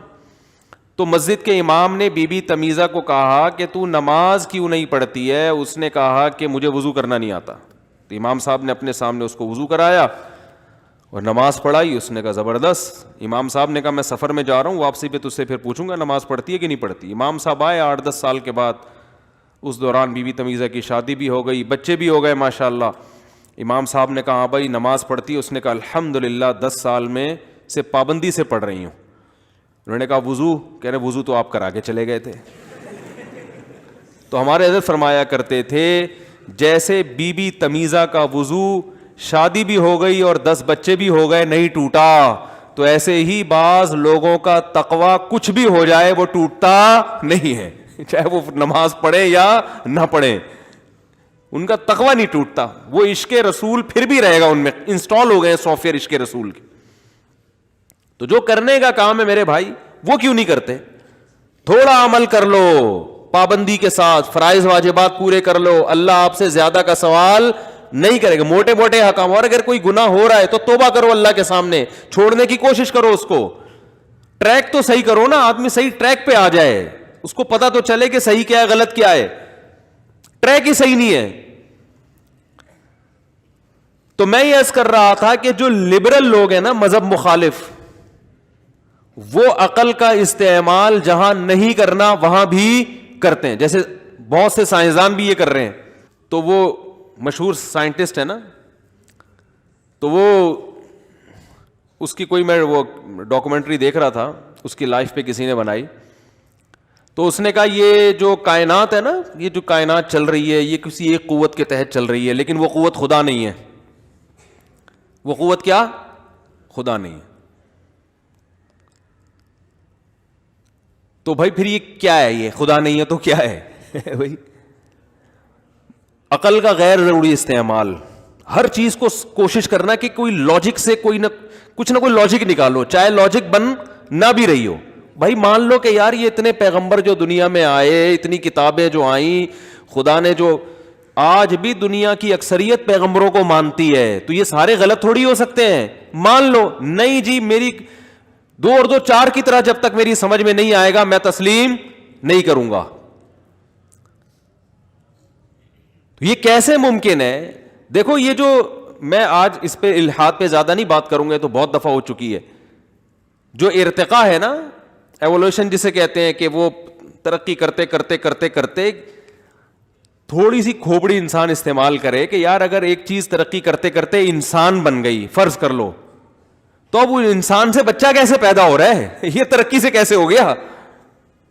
تو مسجد کے امام نے بی بی تمیزہ کو کہا کہ تو نماز کیوں نہیں پڑھتی ہے؟ اس نے کہا کہ مجھے وضو کرنا نہیں آتا. تو امام صاحب نے اپنے سامنے اس کو وضو کرایا اور نماز پڑھائی. اس نے کہا زبردست. امام صاحب نے کہا میں سفر میں جا رہا ہوں, واپسی پہ تجھ سے پھر پوچھوں گا نماز پڑھتی ہے کہ نہیں پڑھتی. امام صاحب آئے 8-10 سال کے بعد, اس دوران بی بی تمیزہ کی شادی بھی ہو گئی, بچے بھی ہو گئے ماشاءاللہ. امام صاحب نے کہا ہاں بھائی نماز پڑھتی ہے؟ اس نے کہا الحمدللہ 10 سال میں سے پابندی سے پڑھ رہی ہوں. انہوں نے کہا وضو؟ کہہ رہے وضو تو آپ کرا کے چلے گئے تھے. تو ہمارے حضرت فرمایا کرتے تھے جیسے بی بی تمیزہ کا وضو شادی بھی ہو گئی اور 10 بچے بھی ہو گئے نہیں ٹوٹا, تو ایسے ہی بعض لوگوں کا تقویٰ کچھ بھی ہو جائے وہ ٹوٹتا نہیں ہے, چاہے وہ نماز پڑھے یا نہ پڑھے, ان کا تقویٰ نہیں ٹوٹتا. وہ عشق رسول پھر بھی رہے گا ان میں, انسٹال ہو گئے سافٹ ویئر عشق رسول کے. تو جو کرنے کا کام ہے میرے بھائی وہ کیوں نہیں کرتے؟ تھوڑا عمل کر لو پابندی کے ساتھ, فرائض واجبات پورے کر لو, اللہ آپ سے زیادہ کا سوال نہیں کرے گا. موٹے موٹے حکام, اور اگر کوئی گناہ ہو رہا ہے تو توبہ کرو اللہ کے سامنے, چھوڑنے کی کوشش کرو اس کو. ٹریک تو صحیح کرو نا, آدمی صحیح ٹریک پہ آ جائے, اس کو پتا تو چلے کہ صحیح کیا ہے غلط کیا ہے. ٹریک ہی صحیح نہیں ہے. تو میں یہ عرض کر رہا تھا کہ جو لبرل لوگ ہیں نا مذہب مخالف, وہ عقل کا استعمال جہاں نہیں کرنا وہاں بھی کرتے ہیں. جیسے بہت سے سائنسدان بھی یہ کر رہے ہیں. تو وہ مشہور سائنٹسٹ ہے نا, تو وہ اس کی کوئی میں وہ ڈاکومنٹری دیکھ رہا تھا, اس کی لائف پہ کسی نے بنائی. تو اس نے کہا یہ جو کائنات ہے نا, یہ جو کائنات چل رہی ہے یہ کسی ایک قوت کے تحت چل رہی ہے, لیکن وہ قوت خدا نہیں ہے. وہ قوت کیا؟ خدا نہیں ہے. تو بھائی پھر یہ کیا ہے؟ یہ خدا نہیں ہے تو کیا ہے بھائی؟ عقل کا غیر ضروری استعمال. ہر چیز کو کوشش کرنا کہ کوئی لاجک سے کوئی نہ کچھ نہ کوئی لاجک نکالو, چاہے لاجک بن نہ بھی رہی ہو. بھائی مان لو کہ یار یہ اتنے پیغمبر جو دنیا میں آئے, اتنی کتابیں جو آئیں, خدا نے جو آج بھی دنیا کی اکثریت پیغمبروں کو مانتی ہے, تو یہ سارے غلط تھوڑی ہو سکتے ہیں, مان لو. نہیں جی, میری 2 اور 2 4 کی طرح جب تک میری سمجھ میں نہیں آئے گا میں تسلیم نہیں کروں گا. تو یہ کیسے ممکن ہے؟ دیکھو یہ جو میں آج اس پہ الحاد پہ زیادہ نہیں بات کروں گا, تو بہت دفعہ ہو چکی ہے. جو ارتقاء ہے نا, ایوولوشن جسے کہتے ہیں, کہ وہ ترقی کرتے کرتے کرتے کرتے تھوڑی سی کھوپڑی انسان استعمال کرے کہ یار اگر ایک چیز ترقی کرتے کرتے انسان بن گئی, فرض کر لو, تو اب وہ انسان سے بچہ کیسے پیدا ہو رہا ہے؟ یہ ترقی سے کیسے ہو گیا؟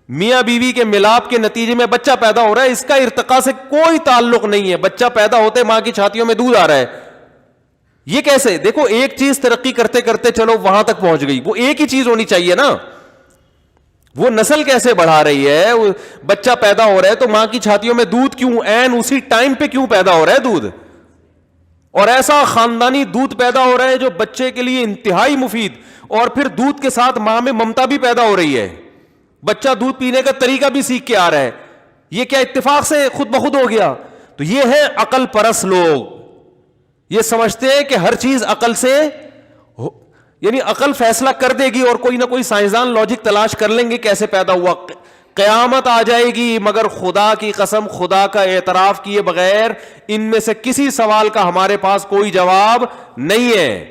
میاں بیوی کے ملاپ کے نتیجے میں بچہ پیدا ہو رہا ہے, اس کا ارتقاء سے کوئی تعلق نہیں ہے. بچہ پیدا ہوتے ماں کی چھاتیوں میں دودھ آ رہا ہے. یہ کیسے؟ دیکھو ایک چیز ترقی کرتے کرتے چلو وہاں تک پہنچ گئی, وہ ایک ہی چیز ہونی چاہیے نا. وہ نسل کیسے بڑھا رہی ہے؟ بچہ پیدا ہو رہا ہے تو ماں کی چھاتیوں میں دودھ کیوں عین اسی ٹائم پہ کیوں پیدا ہو رہا ہے دودھ؟ اور ایسا خاندانی دودھ پیدا ہو رہا ہے جو بچے کے لیے انتہائی مفید, اور پھر دودھ کے ساتھ ماں میں ممتا بھی پیدا ہو رہی ہے. بچہ دودھ پینے کا طریقہ بھی سیکھ کے آ رہا ہے. یہ کیا اتفاق سے خود بخود ہو گیا؟ تو یہ ہے عقل پرست لوگ. یہ سمجھتے ہیں کہ ہر چیز عقل سے, یعنی عقل فیصلہ کر دے گی, اور کوئی نہ کوئی سائنسدان لاجک تلاش کر لیں گے کیسے پیدا ہوا. قیامت آ جائے گی, مگر خدا کی قسم خدا کا اعتراف کیے بغیر ان میں سے کسی سوال کا ہمارے پاس کوئی جواب نہیں ہے,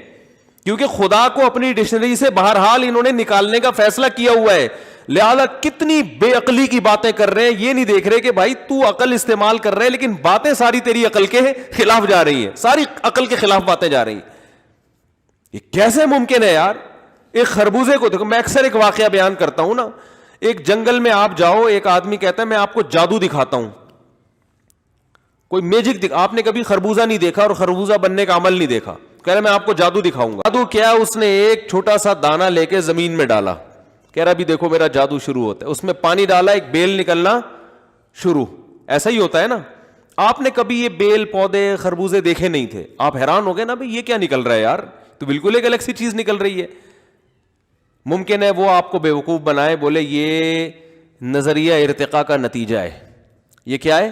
کیونکہ خدا کو اپنی ڈکشنری سے بہرحال انہوں نے نکالنے کا فیصلہ کیا ہوا ہے. لہذا کتنی بے عقلی کی باتیں کر رہے ہیں, یہ نہیں دیکھ رہے کہ بھائی تو عقل استعمال کر رہے, لیکن باتیں ساری تیری عقل کے خلاف جا رہی ہیں, ساری عقل کے خلاف باتیں جا رہی ہیں. یہ کیسے ممکن ہے یار؟ ایک خربوزے کو دیکھو, میں اکثر ایک واقعہ بیان کرتا ہوں نا. ایک جنگل میں آپ جاؤ, ایک آدمی کہتا ہے میں آپ کو جادو دکھاتا ہوں, کوئی میجک آپ نے کبھی خربوزہ نہیں دیکھا اور خربوزہ بننے کا عمل نہیں دیکھا, کہہ رہا میں آپ کو جادو دکھاؤں گا. جادو کیا؟ اس نے ایک چھوٹا سا دانہ لے کے زمین میں ڈالا, کہہ رہا بھی دیکھو میرا جادو شروع ہوتا ہے. اس میں پانی ڈالا, ایک بیل نکلنا شروع. ایسا ہی ہوتا ہے نا. آپ نے کبھی یہ بیل پودے خربوزے دیکھے نہیں تھے, آپ حیران ہو گئے نا بھائی یہ کیا نکل رہا ہے یار, تو بالکل ایک الگ سی چیز نکل رہی ہے. ممکن ہے وہ آپ کو بیوقوف بنائے, بولے یہ نظریہ ارتقاء کا نتیجہ ہے. یہ کیا ہے؟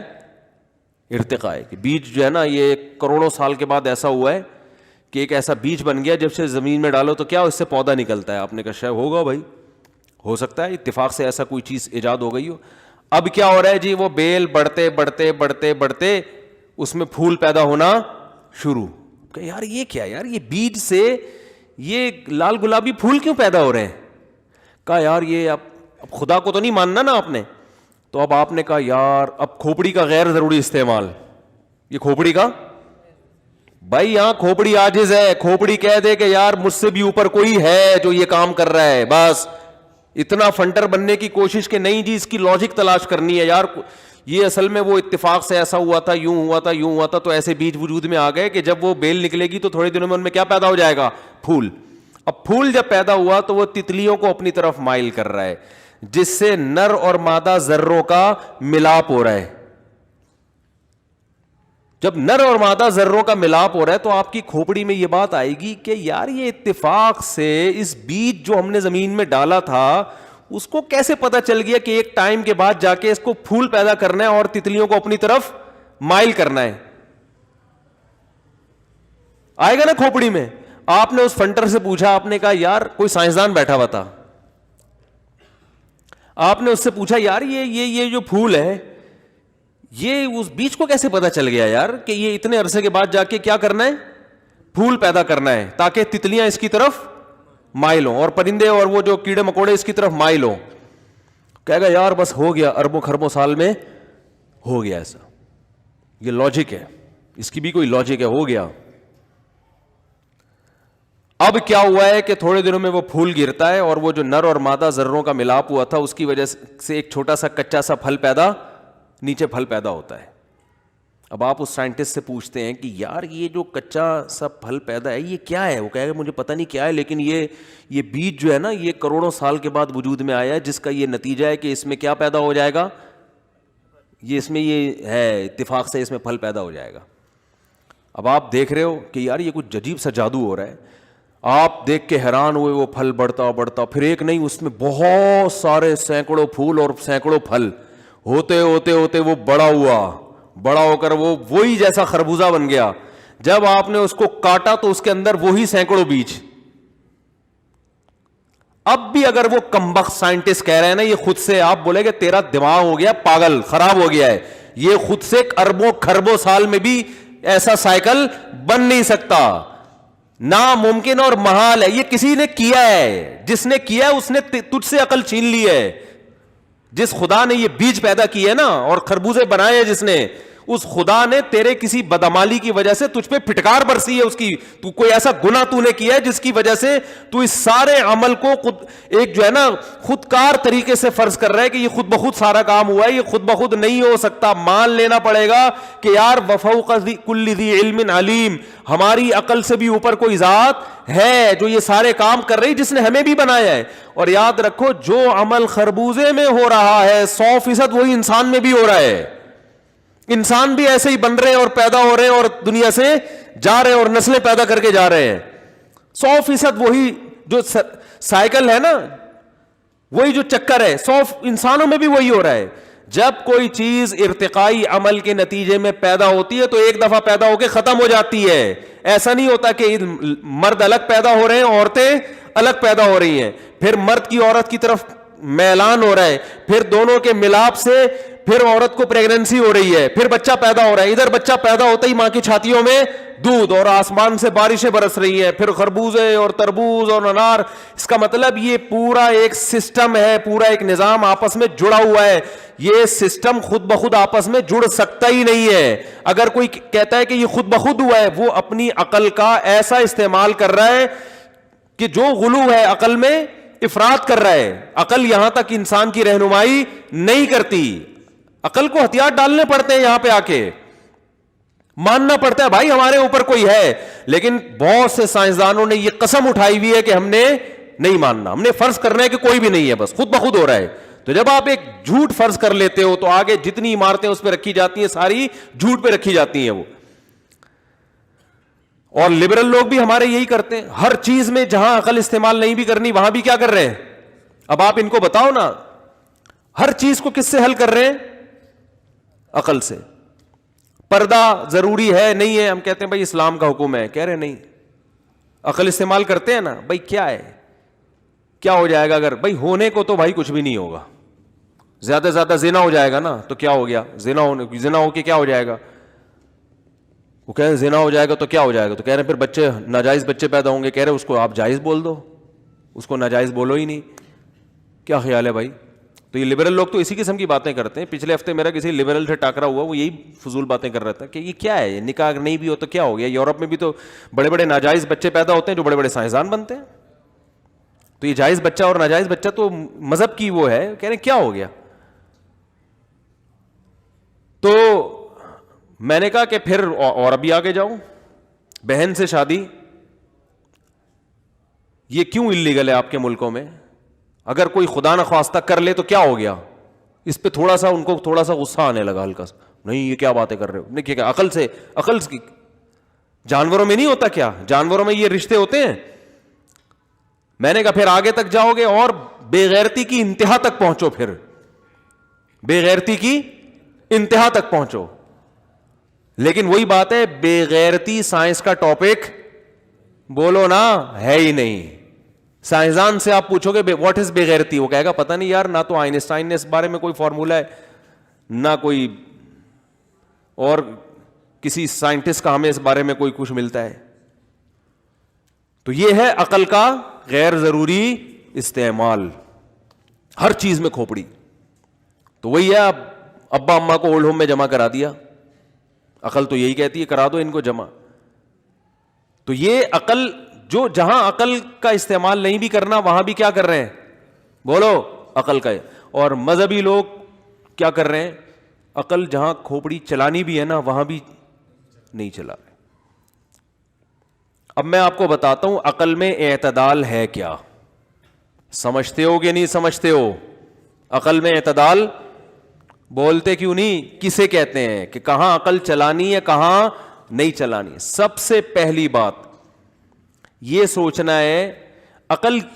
ارتقاء ہے کہ بیج جو ہے نا یہ کروڑوں سال کے بعد ایسا ہوا ہے کہ ایک ایسا بیج بن گیا, جب سے زمین میں ڈالو تو کیا اس سے پودا نکلتا ہے. آپ نے کہا شاید ہوگا بھائی, ہو سکتا ہے اتفاق سے ایسا کوئی چیز ایجاد ہو گئی ہو. اب کیا ہو رہا ہے جی, وہ بیل بڑھتے بڑھتے بڑھتے بڑھتے اس میں پھول پیدا ہونا شروع. کہ یار یہ کیا یار, یہ بیج سے یہ لال گلابی پھول کیوں پیدا ہو رہے ہیں؟ کہا یار یہ اب خدا کو تو نہیں ماننا نا آپ نے. تو اب آپ نے کہا یار اب کھوپڑی کا غیر ضروری استعمال. یہ کھوپڑی کا, بھائی یہاں کھوپڑی عاجز ہے, کھوپڑی کہہ دے کہ یار مجھ سے بھی اوپر کوئی ہے جو یہ کام کر رہا ہے, بس اتنا فنٹر بننے کی کوشش کہ نہیں جی اس کی لاجک تلاش کرنی ہے یار, یہ اصل میں وہ اتفاق سے ایسا ہوا تھا, یوں ہوا تھا, یوں ہوا تھا. تو ایسے بیج وجود میں آ گئے کہ جب وہ بیل نکلے گی تو تھوڑے دنوں میں ان میں کیا پیدا ہو جائے گا؟ پھول. اب پھول جب پیدا ہوا تو وہ تتلیوں کو اپنی طرف مائل کر رہا ہے, جس سے نر اور مادہ ذروں کا ملاپ ہو رہا ہے. جب نر اور مادہ ذروں کا ملاپ ہو رہا ہے تو آپ کی کھوپڑی میں یہ بات آئے گی کہ یار یہ اتفاق سے اس بیج جو ہم نے زمین میں ڈالا تھا اس کو کیسے پتا چل گیا کہ ایک ٹائم کے بعد جا کے اس کو پھول پیدا کرنا ہے اور تتلیوں کو اپنی طرف مائل کرنا ہے. آئے گا نا کھوپڑی میں. آپ نے اس فنٹر سے پوچھا, آپ نے کہا یار کوئی سائنسدان بیٹھا ہوا تھا, آپ نے اس سے پوچھا یار یہ جو پھول ہے یہ اس بیج کو کیسے پتا چل گیا یار کہ یہ اتنے عرصے کے بعد جا کے کیا کرنا ہے؟ پھول پیدا کرنا ہے, تاکہ تتلیاں اس کی طرف مائل ہوں اور پرندے اور وہ جو کیڑے مکوڑے اس کی طرف مائل ہوں. کہے گا یار بس ہو گیا, اربوں خربوں سال میں ہو گیا ایسا. یہ لاجک ہے, اس کی بھی کوئی لاجک ہے, ہو گیا. اب کیا ہوا ہے کہ تھوڑے دنوں میں وہ پھول گرتا ہے اور وہ جو نر اور مادہ ذروں کا ملاپ ہوا تھا اس کی وجہ سے ایک چھوٹا سا کچا سا پھل پیدا, نیچے پھل پیدا ہوتا ہے. اب آپ اس سائنٹسٹ سے پوچھتے ہیں کہ یار یہ جو کچا سا پھل پیدا ہے یہ کیا ہے؟ وہ کہے گا مجھے پتہ نہیں کیا ہے, لیکن یہ بیج جو ہے نا یہ کروڑوں سال کے بعد وجود میں آیا ہے, جس کا یہ نتیجہ ہے کہ اس میں کیا پیدا ہو جائے گا, یہ اس میں یہ ہے اتفاق سے اس میں پھل پیدا ہو جائے گا. اب آپ دیکھ رہے ہو کہ یار یہ کچھ عجیب سا جادو ہو رہا ہے. آپ دیکھ کے حیران ہوئے, وہ پھل بڑھتا بڑھتا, پھر ایک نہیں اس میں بہت سارے سینکڑوں پھول اور سینکڑوں پھل ہوتے ہوتے ہوتے وہ بڑا ہوا, بڑا ہو کر وہ وہی جیسا خربوزہ بن گیا. جب آپ نے اس کو کاٹا تو اس کے اندر وہی سینکڑوں بیج. اب بھی اگر وہ کمبخت سائنٹسٹ کہہ رہے ہیں نا یہ خود سے, آپ بولے کہ تیرا دماغ ہو گیا پاگل, خراب ہو گیا ہے, یہ خود سے اربوں کھربوں سال میں بھی ایسا سائیکل بن نہیں سکتا, ناممکن اور محال ہے. یہ کسی نے کیا ہے, جس نے کیا ہے اس نے تجھ سے عقل چھین لی ہے. جس خدا نے یہ بیج پیدا کیے ہے نا اور خربوزے بنائے ہیں جس نے, اس خدا نے تیرے کسی بدعمالی کی وجہ سے تجھ پہ پھٹکار برسی ہے اس کی, تو کوئی ایسا گناہ تو نے کیا ہے جس کی وجہ سے تو اس سارے عمل کو خود ایک جو ہے نا خودکار طریقے سے فرض کر رہا ہے کہ یہ خود بخود سارا کام ہوا ہے. یہ خود بخود نہیں ہو سکتا. مان لینا پڑے گا کہ یار وفوق کل ذی علم علیم, ہماری عقل سے بھی اوپر کوئی ذات ہے جو یہ سارے کام کر رہی, جس نے ہمیں بھی بنایا ہے. اور یاد رکھو جو عمل خربوزے میں ہو رہا ہے 100% وہی انسان میں بھی ہو رہا ہے. انسان بھی ایسے ہی بن رہے اور پیدا ہو رہے اور دنیا سے جا رہے اور نسلیں پیدا کر کے جا رہے ہیں. 100% وہی جو سائیکل ہے نا, وہی جو چکر ہے 100 انسانوں میں بھی وہی ہو رہا ہے. جب کوئی چیز ارتقائی عمل کے نتیجے میں پیدا ہوتی ہے تو ایک دفعہ پیدا ہو کے ختم ہو جاتی ہے. ایسا نہیں ہوتا کہ مرد الگ پیدا ہو رہے ہیں, عورتیں الگ پیدا ہو رہی ہیں, پھر مرد کی عورت کی طرف میلان ہو رہا ہے, پھر دونوں کے ملاپ سے پھر عورت کو پریگننسی ہو رہی ہے, پھر بچہ پیدا ہو رہا ہے. ادھر بچہ پیدا ہوتا ہی ماں کی چھاتیوں میں دودھ اور آسمان سے بارشیں برس رہی ہیں, پھر خربوزے اور تربوز اور انار. اس کا مطلب یہ پورا ایک سسٹم ہے, پورا ایک نظام آپس میں جڑا ہوا ہے. یہ سسٹم خود بخود آپس میں جڑ سکتا ہی نہیں ہے. اگر کوئی کہتا ہے کہ یہ خود بخود ہوا ہے, وہ اپنی عقل کا ایسا استعمال کر رہا ہے کہ جو غلو ہے عقل میں افراط کر رہا ہے. عقل یہاں تک انسان کی رہنمائی نہیں کرتی. عقل کو ہتھیار ڈالنے پڑتے ہیں, یہاں پہ آ کے ماننا پڑتا ہے بھائی ہمارے اوپر کوئی ہے. لیکن بہت سے سائنسدانوں نے یہ قسم اٹھائی ہوئی ہے کہ ہم نے نہیں ماننا, ہم نے فرض کرنا ہے کہ کوئی بھی نہیں ہے, بس خود بخود ہو رہا ہے. تو جب آپ ایک جھوٹ فرض کر لیتے ہو تو آگے جتنی عمارتیں اس پہ رکھی جاتی ہیں ساری جھوٹ پہ رکھی جاتی ہیں وہ. اور لبرل لوگ بھی ہمارے یہی کرتے ہیں, ہر چیز میں جہاں عقل استعمال نہیں بھی کرنی وہاں بھی کیا کر رہے ہیں. اب آپ ان کو بتاؤ نا, ہر چیز کو کس سے حل کر رہے ہیں, عقل سے. پردہ ضروری ہے نہیں ہے, ہم کہتے ہیں بھائی اسلام کا حکم ہے, کہہ رہے نہیں. عقل استعمال کرتے ہیں نا, بھائی کیا ہے, کیا ہو جائے گا اگر, بھائی ہونے کو تو بھائی کچھ بھی نہیں ہوگا, زیادہ سے زیادہ زنا ہو جائے گا نا, تو کیا ہو گیا, زنا ہو کے کیا ہو جائے گا. وہ کہہ رہے زنا ہو جائے گا تو کیا ہو جائے گا, تو کہہ رہے پھر بچے ناجائز بچے پیدا ہوں گے. کہہ رہے اس کو آپ جائز بول دو, اس کو ناجائز بولو ہی نہیں. کیا خیال ہے بھائی. تو یہ لبرل لوگ تو اسی قسم کی باتیں کرتے ہیں. پچھلے ہفتے میرا کسی لبرل سے ٹاکرا ہوا, وہ یہی فضول باتیں کر رہا تھا کہ یہ کیا ہے, نکاح نہیں بھی ہو تو کیا ہو گیا. یورپ میں بھی تو بڑے بڑے ناجائز بچے پیدا ہوتے ہیں جو بڑے بڑے سائنسدان بنتے ہیں. تو یہ جائز بچہ اور ناجائز بچہ تو مذہب کی وہ ہے, کہہ رہے کیا ہو گیا. تو میں نے کہا کہ پھر اور ابھی آگے جاؤں, بہن سے شادی یہ کیوں اللیگل ہے آپ کے ملکوں میں. اگر کوئی خدا نہ خواستہ کر لے تو کیا ہو گیا. اس پہ تھوڑا سا ان کو تھوڑا سا غصہ آنے لگا ہلکا سا, نہیں یہ کیا باتیں کر رہے ہو, نہیں کیا عقل کی جانوروں میں نہیں ہوتا کیا, جانوروں میں یہ رشتے ہوتے ہیں. میں نے کہا پھر آگے تک جاؤ گے اور بے غیرتی کی انتہا تک پہنچو, پھر بے غیرتی کی انتہا تک پہنچو. لیکن وہی بات ہے, بے غیرتی سائنس کا ٹاپک بولو نا ہے ہی نہیں. سائنسدان سے آپ پوچھو گے واٹ از بے غیرتی, وہ کہے گا پتہ نہیں یار, نہ تو آئنسٹائن نے اس بارے میں کوئی فارمولا ہے, نہ کوئی اور کسی سائنٹسٹ کا ہمیں اس بارے میں کوئی کچھ ملتا ہے. تو یہ ہے عقل کا غیر ضروری استعمال, ہر چیز میں کھوپڑی. تو وہی ہے, اب ابا اماں کو اولڈ ہوم میں جمع کرا دیا, عقل تو یہی کہتی ہے کرا دو ان کو جمع. تو یہ عقل جو جہاں عقل کا استعمال نہیں بھی کرنا وہاں بھی کیا کر رہے ہیں, بولو عقل کا. اور مذہبی لوگ کیا کر رہے ہیں, عقل جہاں کھوپڑی چلانی بھی ہے نا وہاں بھی نہیں چلا رہے. اب میں آپ کو بتاتا ہوں عقل میں اعتدال ہے کیا, سمجھتے ہو کہ نہیں سمجھتے ہو. عقل میں اعتدال بولتے کیوں نہیں, کسے کہتے ہیں کہ کہاں عقل چلانی ہے کہاں نہیں چلانی. سب سے پہلی بات یہ سوچنا ہے,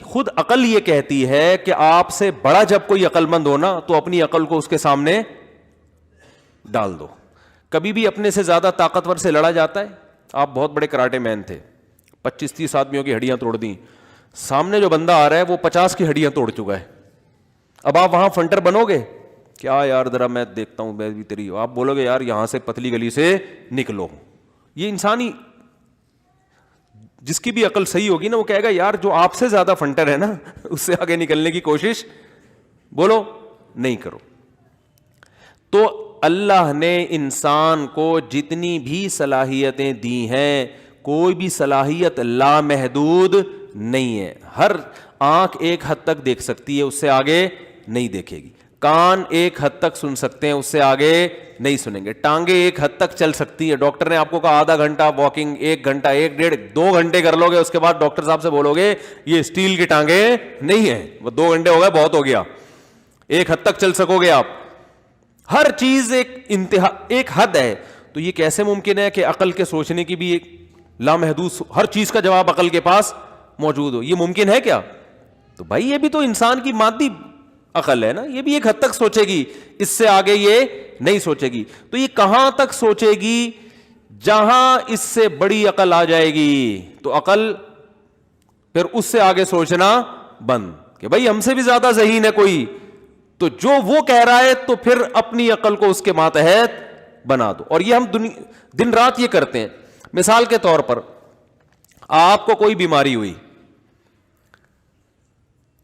خود عقل یہ کہتی ہے کہ آپ سے بڑا جب کوئی عقل مند ہونا تو اپنی عقل کو اس کے سامنے ڈال دو. کبھی بھی اپنے سے زیادہ طاقتور سے لڑا جاتا ہے؟ آپ بہت بڑے کراٹے مین تھے, 25-30 آدمیوں کی ہڈیاں توڑ دیں, سامنے جو بندہ آ رہا ہے وہ 50 کی ہڈیاں توڑ چکا ہے, اب آپ وہاں فنٹر بنو گے؟ کیا یار ذرا میں دیکھتا ہوں میں بھی تیری, آپ بولو گے یار یہاں سے پتلی گلی سے نکلو. یہ انسانی جس کی بھی عقل صحیح ہوگی نا وہ کہے گا یار جو آپ سے زیادہ فنٹر ہے نا اس سے آگے نکلنے کی کوشش بولو نہیں کرو. تو اللہ نے انسان کو جتنی بھی صلاحیتیں دی ہیں, کوئی بھی صلاحیت لامحدود نہیں ہے. ہر آنکھ ایک حد تک دیکھ سکتی ہے, اس سے آگے نہیں دیکھے گی. کان ایک حد تک سن سکتے ہیں, اس سے آگے نہیں سنیں گے. ٹانگیں ایک حد تک چل سکتی ہے. ڈاکٹر نے آپ کو کہا آدھا گھنٹہ واکنگ, 1 گھنٹہ, 1-1.5-2 گھنٹے کر لو گے, اس کے بعد ڈاکٹر صاحب سے بولو گے یہ اسٹیل کی ٹانگیں نہیں ہیں, وہ 2 گھنٹے ہو گئے بہت ہو گیا. 1 حد تک چل سکو گے آپ. ہر چیز ایک حد ہے. تو یہ کیسے ممکن ہے کہ عقل کے سوچنے کی بھی ایک لامحدود, ہر چیز کا جواب عقل کے پاس موجود ہو؟ یہ ممکن ہے کیا؟ تو بھائی یہ بھی تو انسان کی مادی عقل ہے نا, یہ بھی ایک حد تک سوچے گی, اس سے آگے یہ نہیں سوچے گی. تو یہ کہاں تک سوچے گی؟ جہاں اس سے بڑی عقل آ جائے گی تو عقل پھر اس سے آگے سوچنا بند, کہ بھائی ہم سے بھی زیادہ ذہین ہے کوئی, تو جو وہ کہہ رہا ہے تو پھر اپنی عقل کو اس کے ماتحت بنا دو. اور یہ ہم دن رات یہ کرتے ہیں. مثال کے طور پر آپ کو کوئی بیماری ہوئی,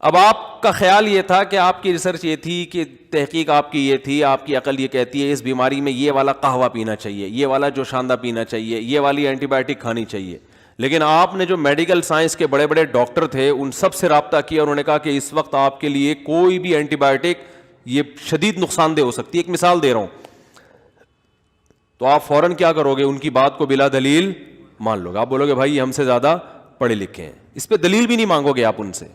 اب آپ کا خیال یہ تھا کہ آپ کی ریسرچ یہ تھی, کہ تحقیق آپ کی یہ تھی, آپ کی عقل یہ کہتی ہے اس بیماری میں یہ والا قہوہ پینا چاہیے, یہ والا جوشاندہ پینا چاہیے, یہ والی اینٹی بایوٹک کھانی چاہیے. لیکن آپ نے جو میڈیکل سائنس کے بڑے بڑے ڈاکٹر تھے ان سب سے رابطہ کیا, انہوں نے کہا کہ اس وقت آپ کے لیے کوئی بھی اینٹی بایوٹک یہ شدید نقصان دہ ہو سکتی ہے. ایک مثال دے رہا ہوں, تو آپ فوراً کیا کرو گے؟ ان کی بات کو بلا دلیل مان لو گے. آپ بولو گے بھائی ہم سے زیادہ پڑھے لکھے ہیں, اس پہ دلیل بھی نہیں مانگو گے آپ ان سے.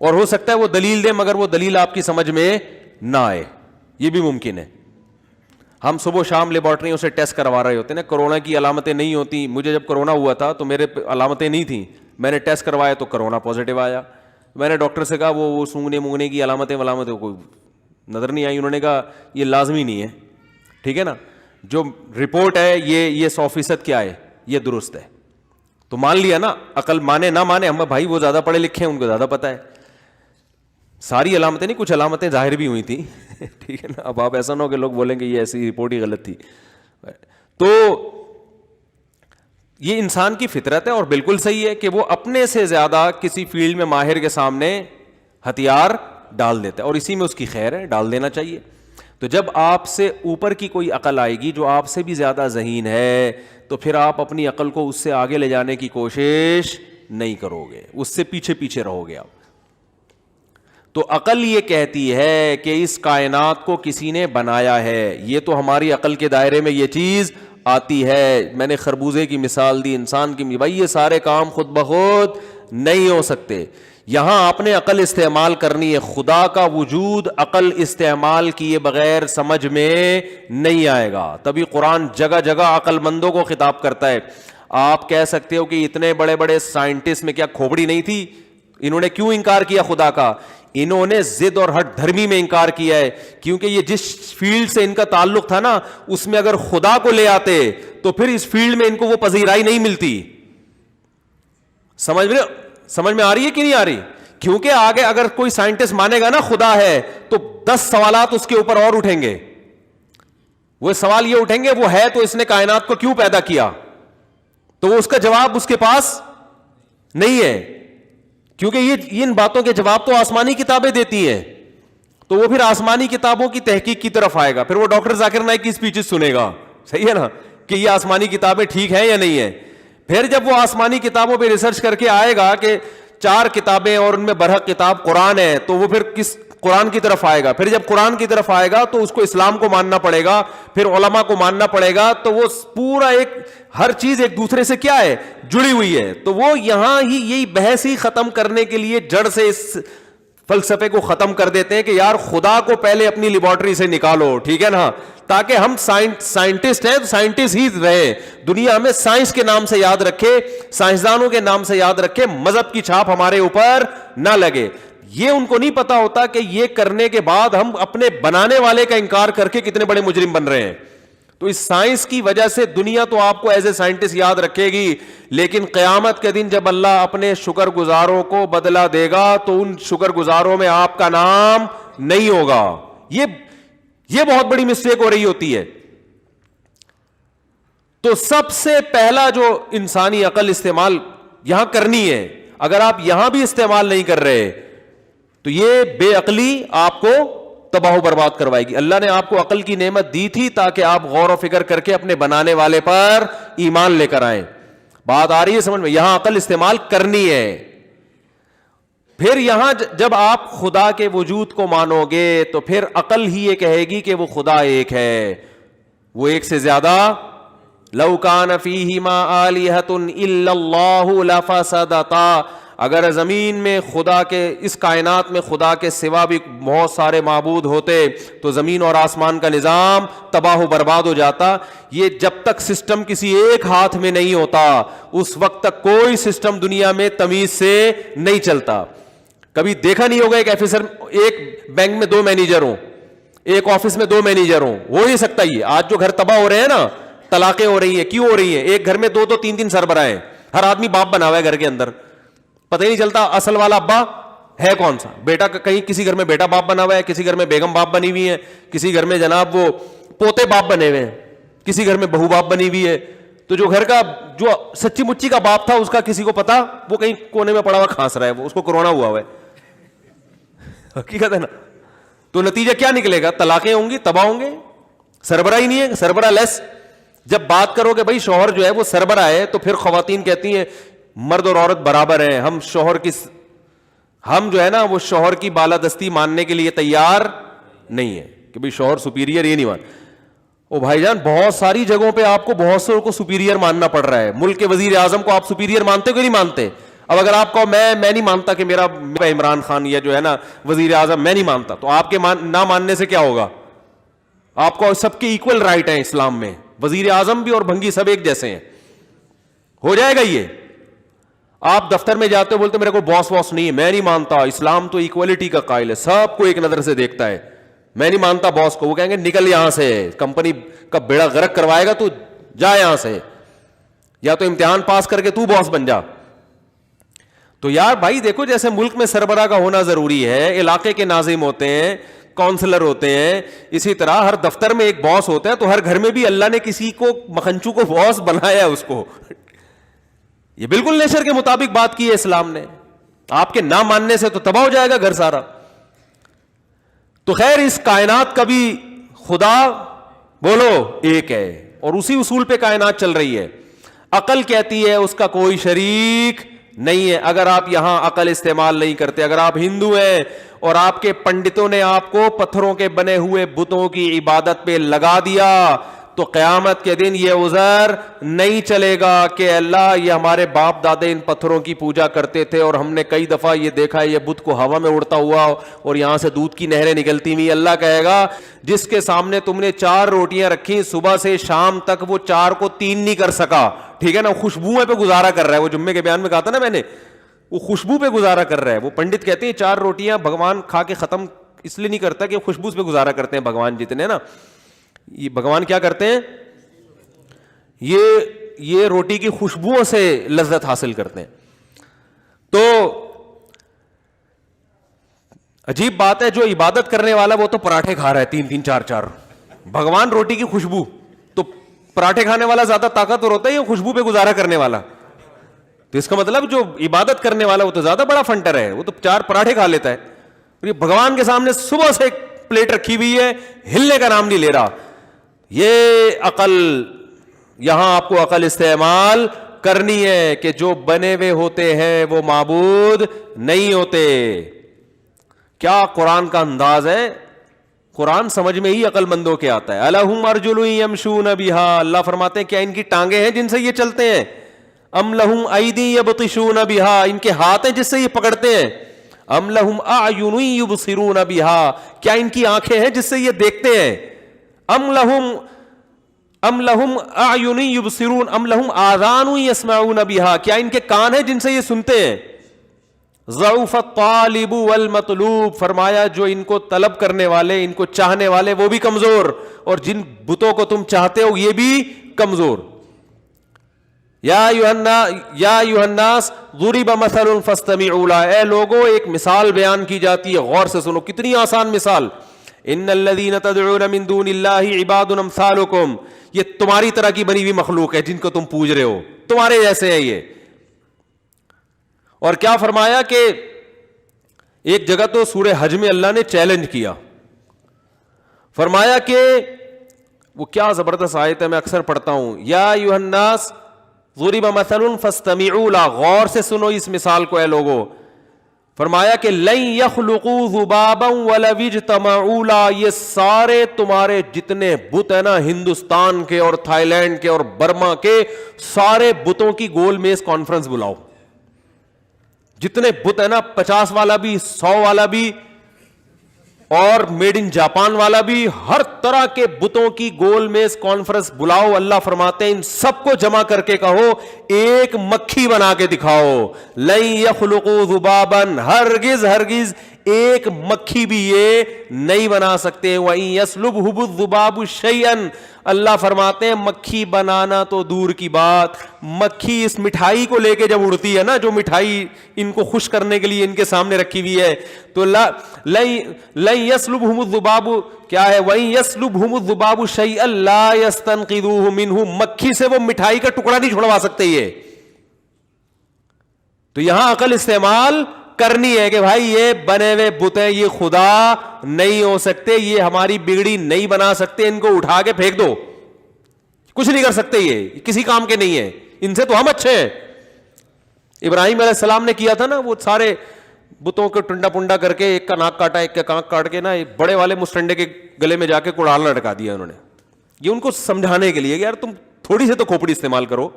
اور ہو سکتا ہے وہ دلیل دیں مگر وہ دلیل آپ کی سمجھ میں نہ آئے, یہ بھی ممکن ہے. ہم صبح شام لیبارٹریوں سے ٹیسٹ کروا رہے ہوتے ہیں نا, کرونا کی علامتیں نہیں ہوتی. مجھے جب کرونا ہوا تھا تو میرے علامتیں نہیں تھیں, میں نے ٹیسٹ کروایا تو کرونا پازیٹیو آیا. میں نے ڈاکٹر سے کہا وہ سونگنے مونگنے کی علامتیں کوئی نظر نہیں آئی. انہوں نے کہا یہ لازمی نہیں ہے, ٹھیک ہے نا, جو رپورٹ ہے یہ 100% کیا ہے, یہ درست ہے. تو مان لیا نا, عقل مانے نہ مانے, ہم بھائی وہ زیادہ پڑھے لکھے ہیں ان کو زیادہ پتہ ہے. ساری علامتیں نہیں, کچھ علامتیں ظاہر بھی ہوئی تھیں, ٹھیک ہے نا. اب آپ ایسا نہ ہو کہ لوگ بولیں گے یہ ایسی رپورٹ ہی غلط تھی. تو یہ انسان کی فطرت ہے اور بالکل صحیح ہے کہ وہ اپنے سے زیادہ کسی فیلڈ میں ماہر کے سامنے ہتھیار ڈال دیتا ہے, اور اسی میں اس کی خیر ہے, ڈال دینا چاہیے. تو جب آپ سے اوپر کی کوئی عقل آئے گی جو آپ سے بھی زیادہ ذہین ہے, تو پھر آپ اپنی عقل کو اس سے آگے لے جانے کی کوشش نہیں کرو گے, اس سے پیچھے پیچھے رہو گے آپ. تو عقل یہ کہتی ہے کہ اس کائنات کو کسی نے بنایا ہے, یہ تو ہماری عقل کے دائرے میں یہ چیز آتی ہے. میں نے خربوزے کی مثال دی, انسان کی, بھائی یہ سارے کام خود بخود نہیں ہو سکتے. یہاں آپ نے عقل استعمال کرنی ہے. خدا کا وجود عقل استعمال کیے بغیر سمجھ میں نہیں آئے گا. تبھی قرآن جگہ جگہ عقل مندوں کو خطاب کرتا ہے. آپ کہہ سکتے ہو کہ اتنے بڑے بڑے سائنٹسٹ میں کیا کھوپڑی نہیں تھی؟ انہوں نے کیوں انکار کیا خدا کا؟ انہوں نے ضد اور ہٹ دھرمی میں انکار کیا ہے, کیونکہ یہ جس فیلڈ سے ان کا تعلق تھا نا اس میں اگر خدا کو لے آتے تو پھر اس فیلڈ میں ان کو وہ پذیرائی نہیں ملتی. سمجھ میں آ رہی ہے کہ نہیں آ رہی؟ کیونکہ آگے اگر کوئی سائنٹسٹ مانے گا نا خدا ہے تو 10 سوالات اس کے اوپر اور اٹھیں گے. وہ سوال یہ اٹھیں گے وہ ہے تو اس نے کائنات کو کیوں پیدا کیا؟ تو وہ اس کا جواب اس کے پاس نہیں ہے, کیونکہ یہ ان باتوں کے جواب تو آسمانی کتابیں دیتی ہیں. تو وہ پھر آسمانی کتابوں کی تحقیق کی طرف آئے گا. پھر وہ ڈاکٹر ذاکر نائک کی اسپیچز سنے گا, صحیح ہے نا, کہ یہ آسمانی کتابیں ٹھیک ہیں یا نہیں ہے. پھر جب وہ آسمانی کتابوں پہ ریسرچ کر کے آئے گا کہ 4 کتابیں اور ان میں برحق کتاب قرآن ہے, تو وہ پھر کس قرآن کی طرف آئے گا. پھر جب قرآن کی طرف آئے گا تو اس کو اسلام کو ماننا پڑے گا, پھر علماء کو ماننا پڑے گا. تو وہ پورا ہر چیز ایک دوسرے سے کیا ہے, جڑی ہوئی ہے. تو وہ یہاں ہی یہی بحث ہی ختم کرنے کے لیے جڑ سے اس فلسفے کو ختم کر دیتے ہیں کہ یار خدا کو پہلے اپنی لیبارٹری سے نکالو, ٹھیک ہے نا, تاکہ ہم سائنٹسٹ ہیں تو سائنٹسٹ ہی رہے. دنیا ہمیں سائنس کے نام سے یاد رکھے, سائنسدانوں کے نام سے یاد رکھے, مذہب کی چھاپ ہمارے اوپر نہ لگے. یہ ان کو نہیں پتا ہوتا کہ یہ کرنے کے بعد ہم اپنے بنانے والے کا انکار کر کے کتنے بڑے مجرم بن رہے ہیں. تو اس سائنس کی وجہ سے دنیا تو آپ کو ایز اے سائنٹسٹ یاد رکھے گی، لیکن قیامت کے دن جب اللہ اپنے شکر گزاروں کو بدلہ دے گا تو ان شکر گزاروں میں آپ کا نام نہیں ہوگا. یہ بہت بڑی مسٹیک ہو رہی ہوتی ہے. تو سب سے پہلا جو انسانی عقل استعمال یہاں کرنی ہے، اگر آپ یہاں بھی استعمال نہیں کر رہے تو یہ بے عقلی آپ کو تباہ و برباد کروائے گی. اللہ نے آپ کو عقل کی نعمت دی تھی تاکہ آپ غور و فکر کر کے اپنے بنانے والے پر ایمان لے کر آئیں. بات آ رہی ہے سمجھ میں؟ یہاں عقل استعمال کرنی ہے. پھر یہاں جب آپ خدا کے وجود کو مانو گے تو پھر عقل ہی یہ کہے گی کہ وہ خدا ایک ہے، وہ ایک سے زیادہ. لو کان فیہما آلہۃ الا اللہ لفسدتا، اگر زمین میں خدا کے، اس کائنات میں خدا کے سوا بھی بہت سارے معبود ہوتے تو زمین اور آسمان کا نظام تباہ و برباد ہو جاتا. یہ جب تک سسٹم کسی ایک ہاتھ میں نہیں ہوتا اس وقت تک کوئی سسٹم دنیا میں تمیز سے نہیں چلتا. کبھی دیکھا نہیں ہوگا ایک آفیسر، ایک بینک میں 2 مینیجر ہوں، ایک آفس میں 2 مینیجر ہوں، ہو نہیں سکتا. یہ آج جو گھر تباہ ہو رہے ہیں نا، طلاقیں ہو رہی ہیں، کیوں ہو رہی ہیں؟ ایک گھر میں 2 3 سربراہ ہیں، ہر آدمی باپ بنا ہوا ہے گھر کے اندر، پتہ ہی نہیں چلتا اصل والا ابا ہے کون سا. بیٹا کہیں کسی گھر میں بیٹا باپ بنا ہوا ہے، کسی گھر میں بیگم باپ بنی ہوئی ہے، کسی گھر میں جناب وہ پوتے باپ بنے ہوئے ہیں، کسی گھر میں بہو باپ بنی ہوئی ہے. تو جو گھر کا جو سچی مچی کا باپ تھا اس کا کسی کو پتا، وہ کہیں کونے میں پڑا ہوا کھانس رہا ہے، وہ اس کو کورونا ہوا ہے. حقیقت ہے نا. تو نتیجہ کیا نکلے گا؟ طلاقیں ہوں گی، تباہ ہوں گے، سربراہ ہی نہیں ہے، سربراہ لیس. جب بات کرو کہ بھائی شوہر جو ہے وہ سربراہ ہے تو پھر خواتین کہتی ہیں مرد اور عورت برابر ہیں، ہم جو ہے نا وہ شوہر کی بالادستی ماننے کے لیے تیار نہیں ہے کہ بھئی شوہر سپیریئر، یہ نہیں مان. او بھائی جان، بہت ساری جگہوں پہ آپ کو بہت سے کو سپیریئر ماننا پڑ رہا ہے. ملک کے وزیر اعظم کو آپ سپیریئر مانتے کہ نہیں مانتے؟ اب اگر آپ کو میں نہیں مانتا کہ میرا عمران خان یا جو ہے نا وزیر اعظم میں نہیں مانتا، تو آپ کے نہ ماننے سے کیا ہوگا؟ آپ کو سب کے ایکول رائٹ ہیں اسلام میں، وزیر اعظم بھی اور بھنگی سب ایک جیسے ہیں. ہو جائے گا یہ. آپ دفتر میں جاتے ہو بولتے میرے کو باس واس نہیں ہے، میں نہیں مانتا، اسلام تو ایکوالٹی کا قائل ہے، سب کو ایک نظر سے دیکھتا ہے، میں نہیں مانتا باس کو. وہ کہیں گے نکل یہاں سے، کمپنی کا بیڑا غرق کروائے گا تو جا یہاں سے، یا تو امتحان پاس کر کے تو باس بن جا. تو یار بھائی دیکھو، جیسے ملک میں سربراہ کا ہونا ضروری ہے، علاقے کے ناظم ہوتے ہیں، کونسلر ہوتے ہیں، اسی طرح ہر دفتر میں ایک باس ہوتا ہے. تو ہر گھر میں بھی اللہ نے کسی کو مکھنچو کو باس بنایا ہے اس کو. یہ بالکل نیچر کے مطابق بات کی ہے اسلام نے. آپ کے نہ ماننے سے تو تباہ ہو جائے گا گھر سارا. تو خیر اس کائنات کا بھی خدا بولو ایک ہے، اور اسی اصول پہ کائنات چل رہی ہے. عقل کہتی ہے اس کا کوئی شریک نہیں ہے. اگر آپ یہاں عقل استعمال نہیں کرتے، اگر آپ ہندو ہیں اور آپ کے پنڈتوں نے آپ کو پتھروں کے بنے ہوئے بتوں کی عبادت پہ لگا دیا، تو قیامت کے دن یہ عذر نہیں چلے گا کہ اللہ یہ ہمارے باپ دادے ان پتھروں کی پوجا کرتے تھے اور ہم نے کئی دفعہ یہ دیکھا یہ بت کو ہوا میں اڑتا ہوا اور یہاں سے دودھ کی نہریں نکلتی ہوئی. اللہ کہے گا جس کے سامنے تم نے 4 روٹیاں رکھی صبح سے شام تک، وہ 4 کو 3 نہیں کر سکا، ٹھیک ہے نا، خوشبو پہ گزارا کر رہا ہے. وہ جمعے کے بیان میں کہا تھا نا میں نے، وہ خوشبو پہ گزارا کر رہا ہے. وہ پنڈت کہتے ہیں 4 روٹیاں بھگوان کھا کے ختم اس لیے نہیں کرتا کہ خوشبو پہ گزارا کرتے ہیں بھگوان جتنے نا. یہ بھگوان کیا کرتے ہیں، یہ روٹی کی خوشبوؤں سے لذت حاصل کرتے ہیں. تو عجیب بات ہے، جو عبادت کرنے والا وہ تو پراٹھے کھا رہا ہے 3 4. بھگوان روٹی کی خوشبو، تو پراٹھے کھانے والا زیادہ طاقتور ہوتا ہے یا خوشبو پہ گزارا کرنے والا؟ تو اس کا مطلب جو عبادت کرنے والا وہ تو زیادہ بڑا فنٹر ہے، وہ تو 4 پراٹھے کھا لیتا ہے. یہ بھگوان کے سامنے صبح سے ایک پلیٹ رکھی ہوئی ہے، ہلنے کا نام نہیں لے رہا. یہ عقل، یہاں آپ کو عقل استعمال کرنی ہے کہ جو بنے ہوئے ہوتے ہیں وہ معبود نہیں ہوتے. کیا قرآن کا انداز ہے، قرآن سمجھ میں ہی عقل مندوں کے آتا ہے. الہم ارجل یمشون بہا، اللہ فرماتے ہیں کیا ان کی ٹانگیں ہیں جن سے یہ چلتے ہیں؟ ام لہم ایدی یبطشون بہا، ان کے ہاتھ ہیں جس سے یہ پکڑتے ہیں. ام لہم اعین یبصرون بہا، کیا ان کی آنکھیں ہیں جس سے یہ دیکھتے ہیں؟ ام لہم اعین یبصرون ام لہم آذان یسمعون بہا، کیا ان کے کان ہیں جن سے یہ سنتے ہیں؟ ضعف الطالب والمطلوب، فرمایا جو ان کو طلب کرنے والے، ان کو چاہنے والے وہ بھی کمزور، اور جن بتوں کو تم چاہتے ہو یہ بھی کمزور. یا ایھا الناس ضرب مثل فاستمعوا له، اے لوگوں ایک مثال بیان کی جاتی ہے، غور سے سنو. کتنی آسان مثال. ان الذین تدعون من دون اللہ عباد امثالکم، یہ تمہاری طرح کی بنی ہوئی مخلوق ہے جن کو تم پوج رہے ہو، تمہارے جیسے ہیں یہ. اور کیا فرمایا کہ ایک جگہ تو سورہ حج میں اللہ نے چیلنج کیا، فرمایا کہ وہ کیا زبردست آیت ہے، میں اکثر پڑھتا ہوں، یا ایھا الناس ضرب مثل فاستمعوا له، غور سے سنو اس مثال کو اے لوگو. فرمایا کہ لن يخلقوا ذبابا ولو اجتمعوا له، یہ سارے تمہارے جتنے بت ہیں نا ہندوستان کے اور تھائی لینڈ کے اور برما کے، سارے بتوں کی گول میز کانفرنس بلاؤ، جتنے بت ہیں نا 50 والا بھی، 100 والا بھی، اور میڈ ان جاپان والا بھی، ہر طرح کے بتوں کی گول میز کانفرنس بلاؤ. اللہ فرماتے ہیں ان سب کو جمع کر کے کہو ایک مکھی بنا کے دکھاؤ. لن یخلقوا ذبابا، ہرگز ہرگز ایک مکھی بھی یہ نہیں بنا سکتے. وَإِن يَسْلُبْهُ الذُّبَابُ شَيْئًا، اللہ فرماتے ہیں مکھی بنانا تو دور کی بات، مکھی اس مٹھائی کو لے کے جب اڑتی ہے نا، جو مٹھائی ان کو خوش کرنے کے لیے ان کے سامنے رکھی ہوئی ہے، تو لَن يَسْلُبْهُمُ الذُّبَابُ کیا ہے، وَإِن يَسْلُبْهُمُ الذُّبَابُ شَيْئًا لَا يَسْتَنقِذُوهُ مِنْهُ، مکھی سے وہ مٹھائی کا ٹکڑا نہیں چھڑوا سکتے یہ. تو یہاں عقل استعمال کرنی ہے کہ بھائی یہ بنے ہوئے بت ہیں، یہ خدا نہیں ہو سکتے، یہ ہماری بگڑی نہیں بنا سکتے، ان کو اٹھا کے پھینک دو، کچھ نہیں کر سکتے، یہ کسی کام کے نہیں ہیں، ان سے تو ہم اچھے ہیں. ابراہیم علیہ السلام نے کیا تھا نا، وہ سارے بتوں کو ٹنڈا پنڈا کر کے ایک کا ناک کاٹا، ایک کا کانک کاٹ کے نا ایک بڑے والے مسٹنڈے کے گلے میں جا کے کڑال لٹکا دیا انہوں نے. یہ ان کو سمجھانے کے لیے کہ یار تم تھوڑی سی تو کھوپڑی استعمال کرو.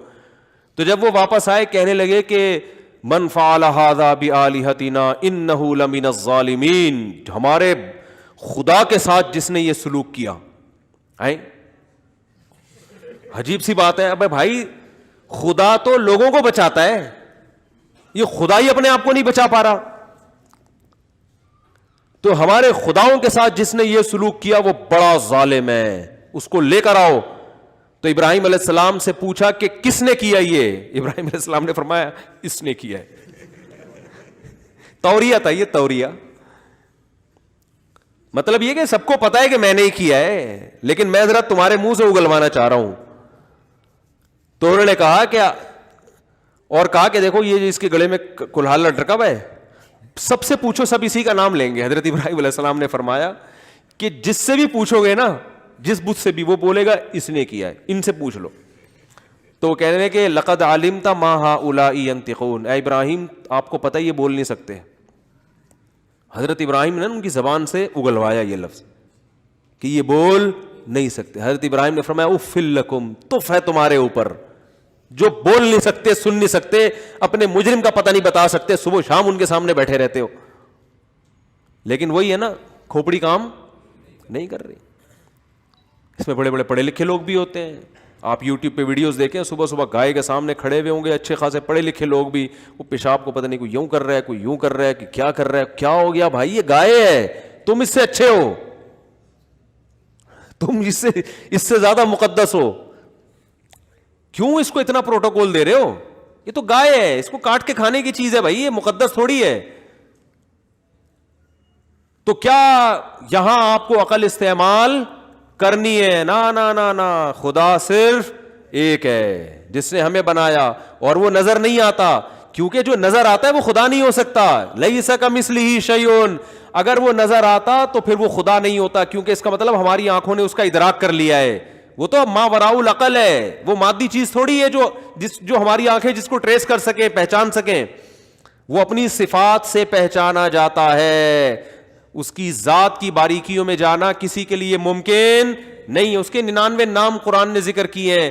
تو جب وہ واپس آئے کہنے لگے کہ من فعل ھذا بآلہتنا انہ لمن الظالمین، ہمارے خدا کے ساتھ جس نے یہ سلوک کیا. عجیب سی بات ہے. ابے بھائی خدا تو لوگوں کو بچاتا ہے، یہ خدا ہی اپنے آپ کو نہیں بچا پا رہا. تو ہمارے خداؤں کے ساتھ جس نے یہ سلوک کیا وہ بڑا ظالم ہے، اس کو لے کر آؤ. تو ابراہیم علیہ السلام سے پوچھا کہ کس نے کیا یہ؟ ابراہیم علیہ السلام نے فرمایا اس نے کیا ہے. توریہ تھا یہ، توریہ مطلب یہ کہ سب کو پتا ہے کہ میں نے ہی کیا ہے، لیکن میں ذرا تمہارے منہ سے اگلوانا چاہ رہا ہوں. تو انہوں نے کہا کہ اور کہا کہ دیکھو یہ اس کے گلے میں کلہال لٹکا ہوا ہے، سب سے پوچھو سب اسی کا نام لیں گے. حضرت ابراہیم علیہ السلام نے فرمایا کہ جس سے بھی پوچھو گے نا، جس بت سے بھی، وہ بولے گا اس نے کیا ہے، ان سے پوچھ لو. تو وہ کہہ رہے ہیں کہ لقد علمت ما هؤلاء ينطقون، اے ابراہیم آپ کو پتہ یہ بول نہیں سکتے. حضرت ابراہیم نے ان کی زبان سے اگلوایا یہ لفظ کہ یہ بول نہیں سکتے. حضرت ابراہیم نے فرمایا اف لکم، تف ہے تمہارے اوپر جو بول نہیں سکتے، سن نہیں سکتے، اپنے مجرم کا پتہ نہیں بتا سکتے، صبح شام ان کے سامنے بیٹھے رہتے ہو. لیکن وہی ہے نا، کھوپڑی کام نہیں کر رہی. اس میں بڑے بڑے پڑھے لکھے لوگ بھی ہوتے ہیں. آپ یوٹیوب پہ ویڈیوز دیکھیں، صبح صبح گائے کے سامنے کھڑے ہوئے ہوں گے اچھے خاصے پڑھے لکھے لوگ بھی، وہ پیشاب کو پتہ نہیں کوئی یوں کر رہا ہے، کوئی یوں کر رہا ہے، کہ کیا کر رہا ہے. کیا ہو گیا بھائی؟ یہ گائے ہے، تم اس سے اچھے ہو، تم اس سے زیادہ مقدس ہو، کیوں اس کو اتنا پروٹوکول دے رہے ہو؟ یہ تو گائے ہے، اس کو کاٹ کے کھانے کی چیز ہے بھائی، یہ مقدس تھوڑی ہے. تو کیا یہاں آپ کو عقل استعمال کرنی ہے؟ نا نا نا نا، خدا صرف ایک ہے جس نے ہمیں بنایا، اور وہ نظر نہیں آتا، کیونکہ جو نظر آتا ہے وہ خدا نہیں ہو سکتا. لیس کمثلہ شیء، اگر وہ نظر آتا تو پھر وہ خدا نہیں ہوتا، کیونکہ اس کا مطلب ہماری آنکھوں نے اس کا ادراک کر لیا ہے. وہ تو ما وراء العقل ہے، وہ مادی چیز تھوڑی ہے جو ہماری آنکھیں جس کو ٹریس کر سکیں، پہچان سکیں. وہ اپنی صفات سے پہچانا جاتا ہے، اس کی ذات کی باریکیوں میں جانا کسی کے لیے ممکن نہیں. اس کے 99 نام قرآن نے ذکر کیے ہیں.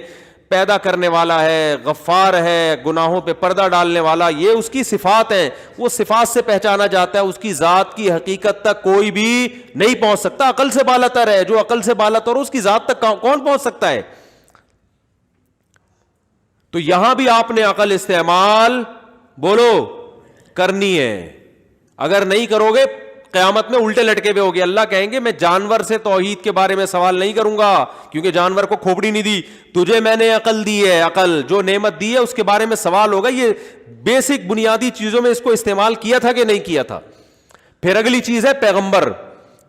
پیدا کرنے والا ہے، غفار ہے، گناہوں پہ پردہ ڈالنے والا، یہ اس کی صفات ہیں. وہ صفات سے پہچانا جاتا ہے، اس کی ذات کی حقیقت تک کوئی بھی نہیں پہنچ سکتا. عقل سے بالاتر ہے، جو عقل سے بالاتر اس کی ذات تک کون پہنچ سکتا ہے؟ تو یہاں بھی آپ نے عقل استعمال بولو کرنی ہے. اگر نہیں کرو گے قیامت میں الٹے لٹکے ہوئے ہوگے. اللہ کہیں گے میں جانور سے توحید کے بارے میں سوال نہیں کروں گا, کیونکہ جانور کو کھوپڑی نہیں دی, تجھے میں نے عقل دی ہے, عقل جو نعمت دی ہے اس کے بارے میں سوال ہوگا. یہ بیسک بنیادی چیزوں میں اس کو استعمال کیا تھا کہ نہیں کیا تھا. پھر اگلی چیز ہے پیغمبر,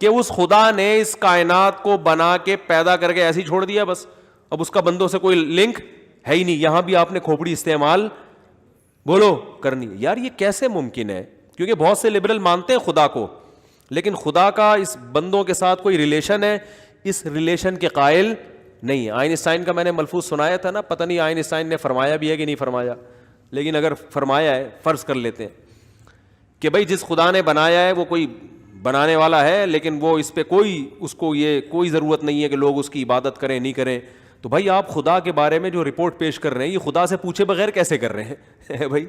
کہ اس خدا نے اس کائنات کو بنا کے پیدا کر کے ایسے ہی چھوڑ دیا بس, اب اس کا بندوں سے کوئی لنک ہے ہی نہیں. یہاں بھی آپ نے کھوپڑی استعمال بولو کرنی. یار یہ کیسے ممکن ہے؟ کیونکہ بہت سے لبرل مانتے ہیں خدا کو, لیکن خدا کا اس بندوں کے ساتھ کوئی ریلیشن ہے, اس ریلیشن کے قائل نہیں. آئنسٹائن کا میں نے ملفوظ سنایا تھا نا, پتہ نہیں آئنسٹائن نے فرمایا بھی ہے کہ نہیں فرمایا, لیکن اگر فرمایا ہے فرض کر لیتے ہیں کہ بھائی جس خدا نے بنایا ہے وہ کوئی بنانے والا ہے, لیکن وہ اس پہ اس کو یہ کوئی ضرورت نہیں ہے کہ لوگ اس کی عبادت کریں نہیں کریں. تو بھائی آپ خدا کے بارے میں جو رپورٹ پیش کر رہے ہیں یہ خدا سے پوچھے بغیر کیسے کر رہے ہیں؟ بھائی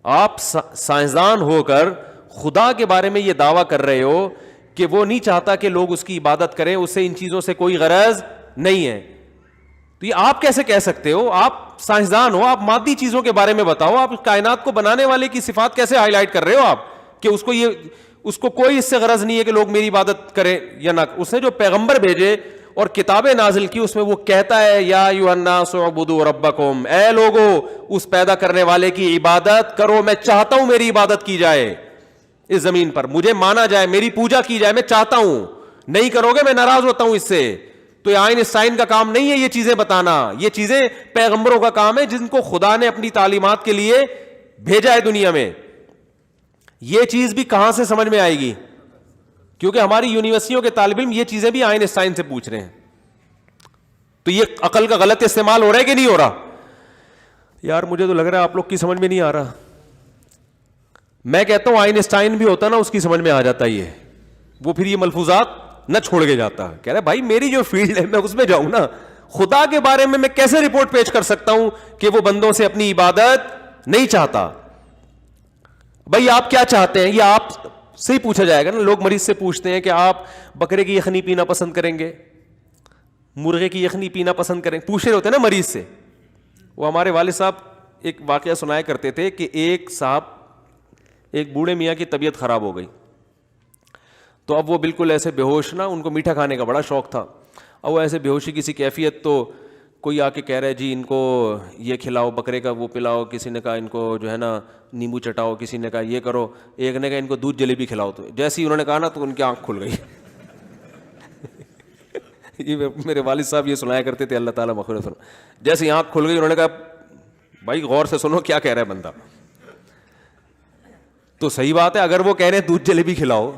آپ سائنسدان ہو کر خدا کے بارے میں یہ دعویٰ کر رہے ہو کہ وہ نہیں چاہتا کہ لوگ اس کی عبادت کریں, اسے ان چیزوں سے کوئی غرض نہیں ہے. تو یہ آپ کیسے کہہ سکتے ہو؟ آپ سائنسدان ہو, آپ مادی چیزوں کے بارے میں بتاؤ, آپ کائنات کو بنانے والے کی صفات کیسے ہائی لائٹ کر رہے ہو آپ کہ اس کو کوئی اس سے غرض نہیں ہے کہ لوگ میری عبادت کریں یا نہ. اس نے جو پیغمبر بھیجے اور کتابیں نازل کی اس میں وہ کہتا ہے یا ایھا الناس اعبدوا ربکم, اے لوگو اس پیدا کرنے والے کی عبادت کرو. میں چاہتا ہوں میری عبادت کی جائے اس زمین پر, مجھے مانا جائے, میری پوجا کی جائے, میں چاہتا ہوں. نہیں کرو گے میں ناراض ہوتا ہوں اس سے. تو یہ آئنسٹائن کا کام نہیں ہے یہ چیزیں بتانا, یہ چیزیں پیغمبروں کا کام ہے جن کو خدا نے اپنی تعلیمات کے لیے بھیجا ہے دنیا میں. یہ چیز بھی کہاں سے سمجھ میں آئے گی؟ کیونکہ ہماری یونیورسٹیوں کے طالب علم یہ چیزیں بھی آئنسٹائن سے پوچھ رہے ہیں. تو یہ عقل کا غلط استعمال ہو رہا ہے کہ نہیں ہو رہا؟ یار مجھے تو لگ رہا ہے آپ لوگ کی سمجھ میں نہیں آ رہا. میں کہتا ہوں آئنسٹائن بھی ہوتا نا اس کی سمجھ میں آ جاتا یہ, وہ پھر یہ ملفوظات نہ چھوڑ کے جاتا. کہہ رہا بھائی میری جو فیلڈ ہے میں اس میں جاؤں نا, خدا کے بارے میں کیسے رپورٹ پیش کر سکتا ہوں کہ وہ بندوں سے اپنی عبادت نہیں چاہتا. بھائی آپ کیا چاہتے ہیں یہ آپ سے ہی پوچھا جائے گا نا. لوگ مریض سے پوچھتے ہیں کہ آپ بکرے کی یخنی پینا پسند کریں گے, مرغے کی یخنی پینا پسند کریں, پوچھ رہے ہوتے ہیں نا مریض سے. وہ ہمارے والد صاحب ایک واقعہ سنایا کرتے تھے کہ ایک بوڑھے میاں کی طبیعت خراب ہو گئی, تو اب وہ بالکل ایسے بے ہوش نا, ان کو میٹھا کھانے کا بڑا شوق تھا, اب وہ ایسے بے ہوشی کسی کیفیت, تو کوئی آ کے کہہ رہا ہے جی ان کو یہ کھلاؤ, بکرے کا وہ پلاؤ, کسی نے کہا ان کو جو ہے نا نیمبو چٹاؤ, کسی نے کہا یہ کرو, ایک نے کہا ان کو دودھ جلیبی کھلاؤ. تو جیسے ہی انہوں نے کہا نا تو ان کی آنکھ کھل گئی. یہ میرے والد صاحب یہ سنایا کرتے تھے, اللہ تعالیٰ مغفرت فرمائے. جیسے ہی آنکھ کھل گئی انہوں نے کہا بھائی غور سے سنو کیا کہہ رہا ہے بندہ. تو صحیح بات ہے, اگر وہ کہہ رہے ہیں دودھ جلیبی کھلاؤ,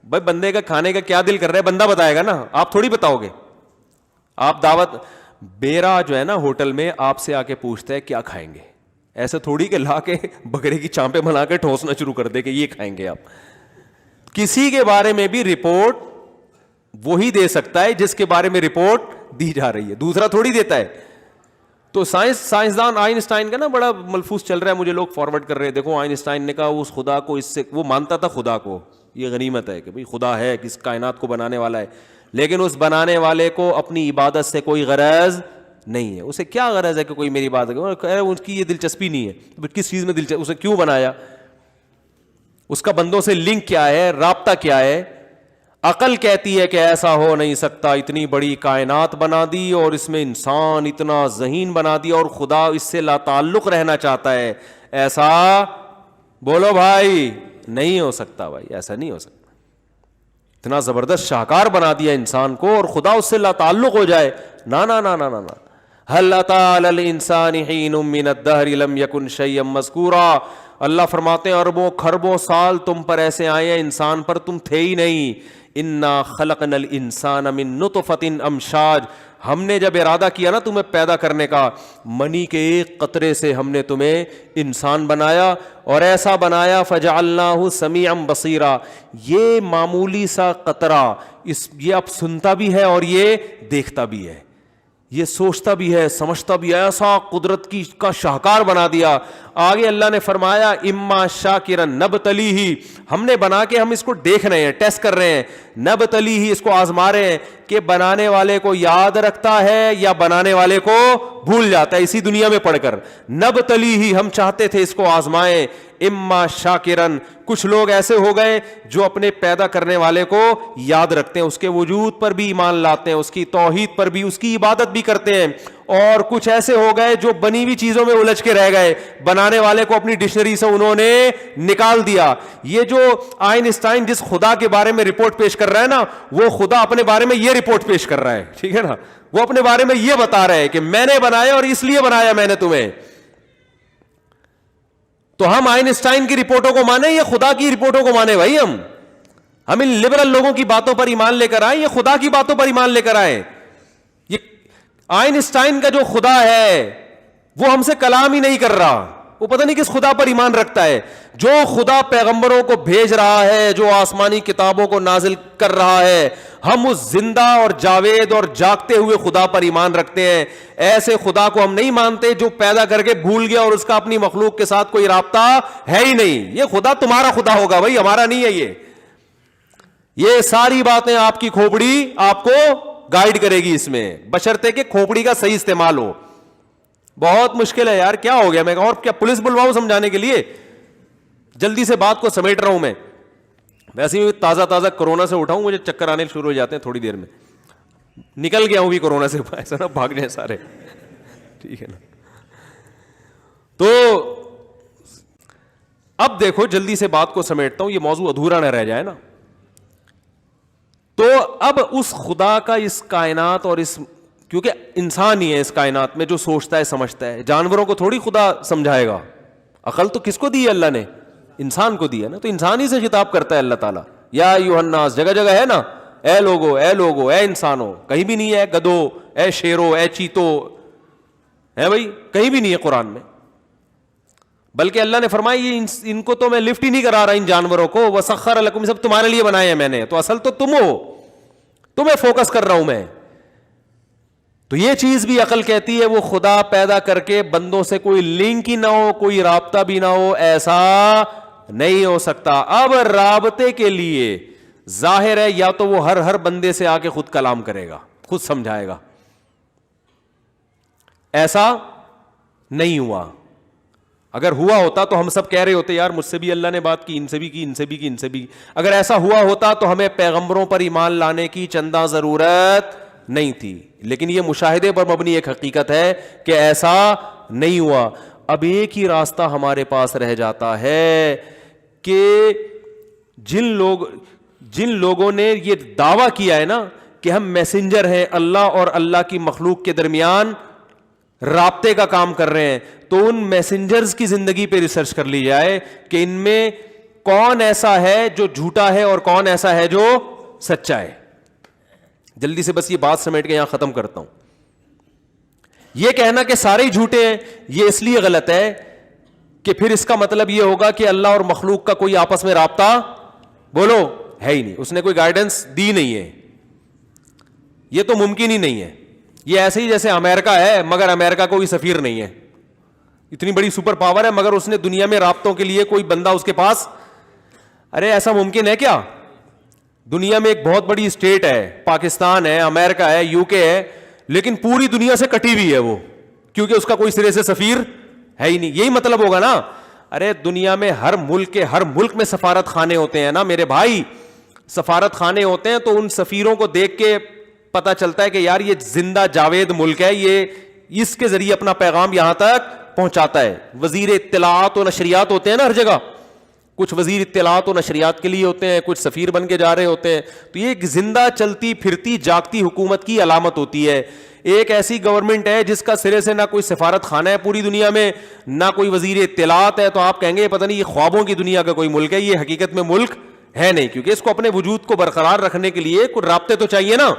بھائی بندے کا کھانے کا کیا دل کر رہا ہے بندہ بتائے گا نا, آپ تھوڑی بتاؤ گے. آپ دعوت بیرا جو ہے نا ہوٹل میں آپ سے آ کے پوچھتا ہے کیا کھائیں گے, ایسے تھوڑی کہ لا کے بکرے کی چانپیں بنا کے ٹھوسنا شروع کر دے کہ یہ کھائیں گے آپ. کسی کے بارے میں بھی رپورٹ وہی دے سکتا ہے جس کے بارے میں رپورٹ دی جا رہی ہے, دوسرا تھوڑی دیتا ہے. تو سائنسدان آئنسٹائن کا نا بڑا ملفوظ چل رہا ہے, مجھے لوگ فارورڈ کر رہے ہیں, دیکھو آئنسٹائن نے کہا اس خدا کو, اس سے وہ مانتا تھا خدا کو, یہ غنیمت ہے کہ بھئی خدا ہے, کس کائنات کو بنانے والا ہے, لیکن اس بنانے والے کو اپنی عبادت سے کوئی غرض نہیں ہے. اسے کیا غرض ہے کہ کوئی میری عبادت کرے, اس کی یہ دلچسپی نہیں ہے. کس چیز میں دلچسپی, اسے کیوں بنایا, اس کا بندوں سے لنک کیا ہے, رابطہ کیا ہے. عقل کہتی ہے کہ ایسا ہو نہیں سکتا, اتنی بڑی کائنات بنا دی اور اس میں انسان اتنا ذہین بنا دیا اور خدا اس سے لا تعلق رہنا چاہتا ہے. ایسا بولو بھائی نہیں ہو سکتا, بھائی ایسا نہیں ہو سکتا. اتنا زبردست شاہکار بنا دیا انسان کو اور خدا اس سے لا تعلق ہو جائے, نا نا نا نا نا. هل اتى على الانسان حين من الدهر لم يكن شيئا مذكورا. اللہ فرماتے ہیں اربوں کھربوں سال تم پر ایسے آئے ہیں, انسان پر تم تھے ہی نہیں. انا خلقنا الانسان من نطفة امشاج, ہم نے جب ارادہ کیا نا تمہیں پیدا کرنے کا, منی کے ایک قطرے سے ہم نے تمہیں انسان بنایا, اور ایسا بنایا فجعلناہ سمیعا بصیرا. یہ معمولی سا قطرہ یہ اب سنتا بھی ہے اور یہ دیکھتا بھی ہے. یہ سوچتا بھی ہے, سمجھتا بھی ہے, ایسا قدرت کی کا شاہکار بنا دیا. آگے اللہ نے فرمایا اما شاکرن نبتلیہ, ہم نے بنا کے ہم اس کو دیکھ رہے ہیں, ٹیسٹ کر رہے ہیں, نبتلیہ اس کو آزما رہے ہیں کہ بنانے والے کو یاد رکھتا ہے یا بنانے والے کو بھول جاتا ہے اسی دنیا میں پڑھ کر. نبتلیہ ہم چاہتے تھے اس کو آزمائیں. اما شاکرن, کچھ لوگ ایسے ہو گئے جو اپنے پیدا کرنے والے کو یاد رکھتے ہیں, اس کے وجود پر بھی ایمان لاتے ہیں, اس کی توحید پر بھی, اس کی عبادت بھی کرتے ہیں. اور کچھ ایسے ہو گئے جو بنی ہوئی چیزوں میں الجھ کے رہ گئے, بنانے والے کو اپنی ڈکشنری سے انہوں نے نکال دیا. یہ جو آئنسٹائن جس خدا کے بارے میں رپورٹ پیش کر رہا ہے نا, وہ خدا اپنے بارے میں یہ رپورٹ پیش کر رہا ہے, ٹھیک ہے نا, وہ اپنے بارے میں یہ بتا رہا ہے کہ میں نے بنایا اور اس لیے بنایا میں نے تمہیں. تو ہم آئنسٹائن کی رپورٹوں کو مانیں یا خدا کی رپورٹوں کو مانیں بھائی؟ ہم ان لبرل لوگوں کی باتوں پر ایمان لے کر آئے یا خدا کی باتوں پر ایمان لے کر آئے؟ یہ آئنسٹائن کا جو خدا ہے وہ ہم سے کلام ہی نہیں کر رہا, وہ پتہ نہیں کس خدا پر ایمان رکھتا ہے. جو خدا پیغمبروں کو بھیج رہا ہے, جو آسمانی کتابوں کو نازل کر رہا ہے, ہم اس زندہ اور جاوید اور جاگتے ہوئے خدا پر ایمان رکھتے ہیں. ایسے خدا کو ہم نہیں مانتے جو پیدا کر کے بھول گیا اور اس کا اپنی مخلوق کے ساتھ کوئی رابطہ ہے ہی نہیں. یہ خدا تمہارا خدا ہوگا بھائی, ہمارا نہیں ہے. یہ ساری باتیں آپ کی کھوپڑی آپ کو گائیڈ کرے گی اس میں, بشرطے کہ کھوپڑی کا صحیح استعمال ہو. بہت مشکل ہے یار, کیا ہو گیا, میں اور کیا پولیس بلواؤں سمجھانے کے لیے؟ جلدی سے بات کو سمیٹ رہا ہوں میں. ویسے بھی تازہ کورونا سے اٹھاؤں, مجھے چکر آنے شروع ہو جاتے ہیں تھوڑی دیر میں. نکل گیا ہوں بھی کورونا سے, ایسا نہ بھاگ جائیں سارے, ٹھیک ہے نا. تو اب دیکھو جلدی سے بات کو سمیٹتا ہوں, یہ موضوع ادھورا نہ رہ جائے نا. تو اب اس خدا کا اس کائنات اور اس, کیونکہ انسان ہی ہے اس کائنات میں جو سوچتا ہے سمجھتا ہے, جانوروں کو تھوڑی خدا سمجھائے گا. عقل تو کس کو دی ہے اللہ نے؟ انسان کو دی ہے نا. تو انسان ہی سے خطاب کرتا ہے اللہ تعالیٰ, یا ایھا الناس, جگہ جگہ ہے نا, اے لوگو, اے لوگو, اے انسانوں. کہیں بھی نہیں ہے گدو, اے شیرو, اے چیتو, ہے بھائی, کہیں بھی نہیں ہے قرآن میں. بلکہ اللہ نے فرمایا یہ ان کو تو میں لفٹ ہی نہیں کرا رہا, ان جانوروں کو, وسخر لکم, سب تمہارے لیے بنائے ہیں میں نے, تو اصل تو تم ہو, تمہیں فوکس کر رہا ہوں میں. تو یہ چیز بھی عقل کہتی ہے وہ خدا پیدا کر کے بندوں سے کوئی لنک ہی نہ ہو, کوئی رابطہ بھی نہ ہو, ایسا نہیں ہو سکتا. اب رابطے کے لیے ظاہر ہے یا تو وہ ہر بندے سے آ کے خود کلام کرے گا, خود سمجھائے گا. ایسا نہیں ہوا. اگر ہوا ہوتا تو ہم سب کہہ رہے ہوتے یار مجھ سے بھی اللہ نے بات کی, ان سے بھی کی, ان سے بھی کی, ان سے بھی. اگر ایسا ہوا ہوتا تو ہمیں پیغمبروں پر ایمان لانے کی چندہ ضرورت نہیں تھی. لیکن یہ مشاہدے پر مبنی ایک حقیقت ہے کہ ایسا نہیں ہوا. اب ایک ہی راستہ ہمارے پاس رہ جاتا ہے کہ جن لوگوں نے یہ دعویٰ کیا ہے نا کہ ہم میسنجر ہیں, اللہ اور اللہ کی مخلوق کے درمیان رابطے کا کام کر رہے ہیں, تو ان میسنجرز کی زندگی پہ ریسرچ کر لی جائے کہ ان میں کون ایسا ہے جو جھوٹا ہے اور کون ایسا ہے جو سچا ہے. جلدی سے بس یہ بات سمیٹ کے یہاں ختم کرتا ہوں. یہ کہنا کہ سارے ہی جھوٹے ہیں یہ اس لیے غلط ہے کہ پھر اس کا مطلب یہ ہوگا کہ اللہ اور مخلوق کا کوئی آپس میں رابطہ بولو ہے ہی نہیں, اس نے کوئی گائیڈنس دی نہیں ہے. یہ تو ممکن ہی نہیں ہے. یہ ایسے ہی جیسے امریکہ ہے مگر امریکہ کوئی سفیر نہیں ہے, اتنی بڑی سپر پاور ہے مگر اس نے دنیا میں رابطوں کے لیے کوئی بندہ اس کے پاس, ارے ایسا ممکن ہے کیا؟ دنیا میں ایک بہت بڑی اسٹیٹ ہے, پاکستان ہے, امریکہ ہے, یو کے ہے, لیکن پوری دنیا سے کٹی ہوئی ہے وہ, کیونکہ اس کا کوئی سرے سے سفیر ہے ہی نہیں. یہی مطلب ہوگا نا. ارے دنیا میں ہر ملک میں سفارت خانے ہوتے ہیں نا میرے بھائی, سفارت خانے ہوتے ہیں, تو ان سفیروں کو دیکھ کے پتا چلتا ہے کہ یار یہ زندہ جاوید ملک ہے, یہ اس کے ذریعے اپنا پیغام یہاں تک پہنچاتا ہے. وزیر اطلاعات و نشریات ہوتے ہیں نا ہر جگہ, کچھ وزیر اطلاعات و نشریات کے لیے ہوتے ہیں, کچھ سفیر بن کے جا رہے ہوتے ہیں. تو یہ ایک زندہ چلتی پھرتی جاگتی حکومت کی علامت ہوتی ہے. ایک ایسی گورنمنٹ ہے جس کا سرے سے نہ کوئی سفارت خانہ ہے پوری دنیا میں, نہ کوئی وزیر اطلاعات ہے, تو آپ کہیں گے پتہ نہیں یہ خوابوں کی دنیا کا کوئی ملک ہے. یہ حقیقت میں ملک ہے نہیں, کیونکہ اس کو اپنے وجود کو برقرار رکھنے کے لیے کچھ رابطے تو چاہیے نا.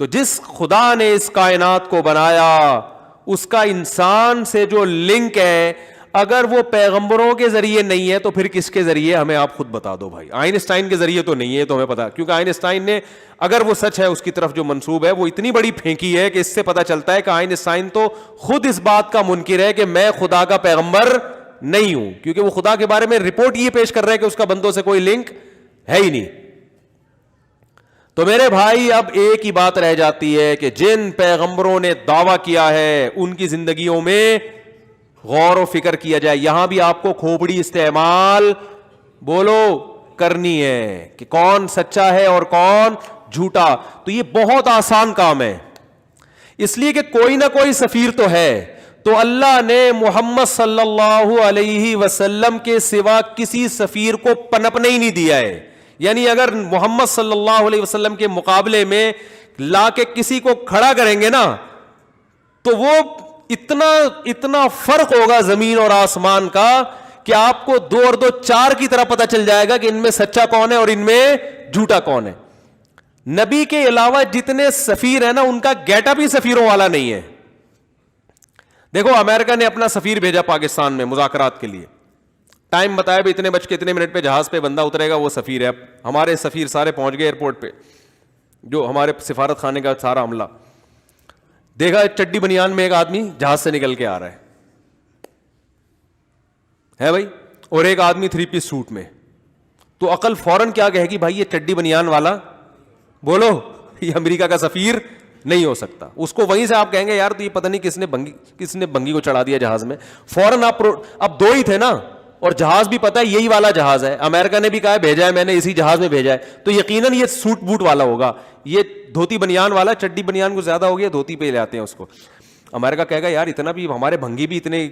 تو جس خدا نے اس کائنات کو بنایا اس کا انسان سے جو لنک ہے, اگر وہ پیغمبروں کے ذریعے نہیں ہے تو پھر کس کے ذریعے؟ ہمیں آپ خود بتا دو بھائی. آئنسٹائن کے ذریعے تو نہیں ہے تو ہمیں پتا, کیونکہ آئنسٹائن نے اگر وہ سچ ہے اس کی طرف جو منسوب ہے وہ اتنی بڑی پھینکی ہے کہ اس سے پتا چلتا ہے کہ آئنسٹائن تو خود اس بات کا منکر ہے کہ میں خدا کا پیغمبر نہیں ہوں, کیونکہ وہ خدا کے بارے میں رپورٹ یہ پیش کر رہا ہے کہ اس کا بندوں سے کوئی لنک ہے ہی نہیں. تو میرے بھائی اب ایک ہی بات رہ جاتی ہے کہ جن پیغمبروں نے دعویٰ کیا ہے ان کی زندگیوں میں غور و فکر کیا جائے. یہاں بھی آپ کو کھوپڑی استعمال بولو کرنی ہے کہ کون سچا ہے اور کون جھوٹا. تو یہ بہت آسان کام ہے, اس لیے کہ کوئی نہ کوئی سفیر تو ہے. تو اللہ نے محمد صلی اللہ علیہ وسلم کے سوا کسی سفیر کو پنپنے ہی نہیں دیا ہے. یعنی اگر محمد صلی اللہ علیہ وسلم کے مقابلے میں لا کے کسی کو کھڑا کریں گے نا تو وہ اتنا فرق ہوگا زمین اور آسمان کا کہ آپ کو 2 اور 2 4 کی طرح پتا چل جائے گا کہ ان میں سچا کون ہے اور ان میں جھوٹا کون ہے. نبی کے علاوہ جتنے سفیر ہیں نا ان کا گیٹ اپ ہی سفیروں والا نہیں ہے. دیکھو امریکہ نے اپنا سفیر بھیجا پاکستان میں مذاکرات کے لیے, ٹائم بتایا بھی اتنے بج کے اتنے منٹ پہ جہاز پہ بندہ اترے گا وہ سفیر ہے. ہمارے سفیر سارے پہنچ گئے ایئرپورٹ پہ, جو ہمارے سفارت خانے کا سارا عملہ. دیکھا چڈی بنیان میں ایک آدمی جہاز سے نکل کے آ رہا ہے بھائی, اور ایک آدمی 3 پیس سوٹ میں. تو عقل فوراً کیا کہے گی؟ بھائی یہ چڈی بنیان والا بولو یہ امریکہ کا سفیر نہیں ہو سکتا. اس کو وہیں سے آپ کہیں گے یار تو یہ پتہ نہیں کس نے بنگی کو چڑھا دیا جہاز میں. فوراً آپ اب 2 ہی تھے نا, اور جہاز بھی پتا ہے یہی والا جہاز ہے, امریکہ نے بھی کہا بھیجا ہے میں نے اسی جہاز میں بھیجا ہے, تو یقیناً یہ سوٹ بوٹ والا ہوگا. یہ دھوتی بنیان والا, چڈی بنیان کو زیادہ ہو گیا, دھوتی پہ لے آتے ہیں اس کو. امریکہ کہے گا یار اتنا بھی ہمارے بھنگی بھی اتنے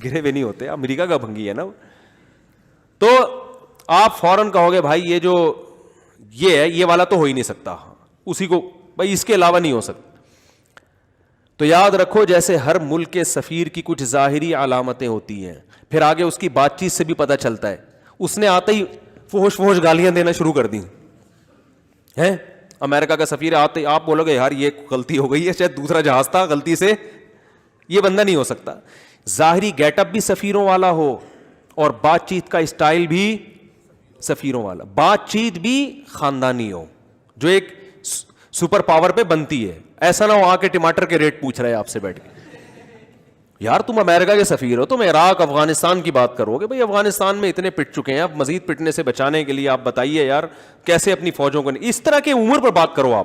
گرے ہوئے نہیں ہوتے, امریکہ کا بھنگی ہے نا. تو آپ فوراً کہو گے بھائی یہ ہے یہ والا تو ہو ہی نہیں سکتا, اسی کو بھائی اس کے علاوہ نہیں ہو سکتا. تو یاد رکھو جیسے ہر ملک کے سفیر کی کچھ ظاہری علامتیں ہوتی ہیں, پھر آگے اس کی بات چیت سے بھی پتہ چلتا ہے. اس نے آتے ہی فوش گالیاں دینا شروع کر دی ہیں. امریکہ کا سفیر آتے آپ بولو گے یار یہ غلطی ہو گئی ہے, شاید دوسرا جہاز تھا غلطی سے, یہ بندہ نہیں ہو سکتا. ظاہری گیٹ اپ بھی سفیروں والا ہو اور بات چیت کا اسٹائل بھی سفیروں والا, بات چیت بھی خاندانی ہو جو ایک سپر پاور پہ بنتی ہے. ایسا نہ ہو آ کے ٹماٹر کے ریٹ پوچھ رہے ہیں آپ سے بیٹھ کے, یار تم امریکہ کے سفیر ہو, تم عراق افغانستان کی بات کرو گے, بھائی افغانستان میں اتنے پٹ چکے ہیں, اب مزید پٹنے سے بچانے کے لیے آپ بتائیے یار کیسے اپنی فوجوں کو. اس طرح کے عمر پر بات کرو.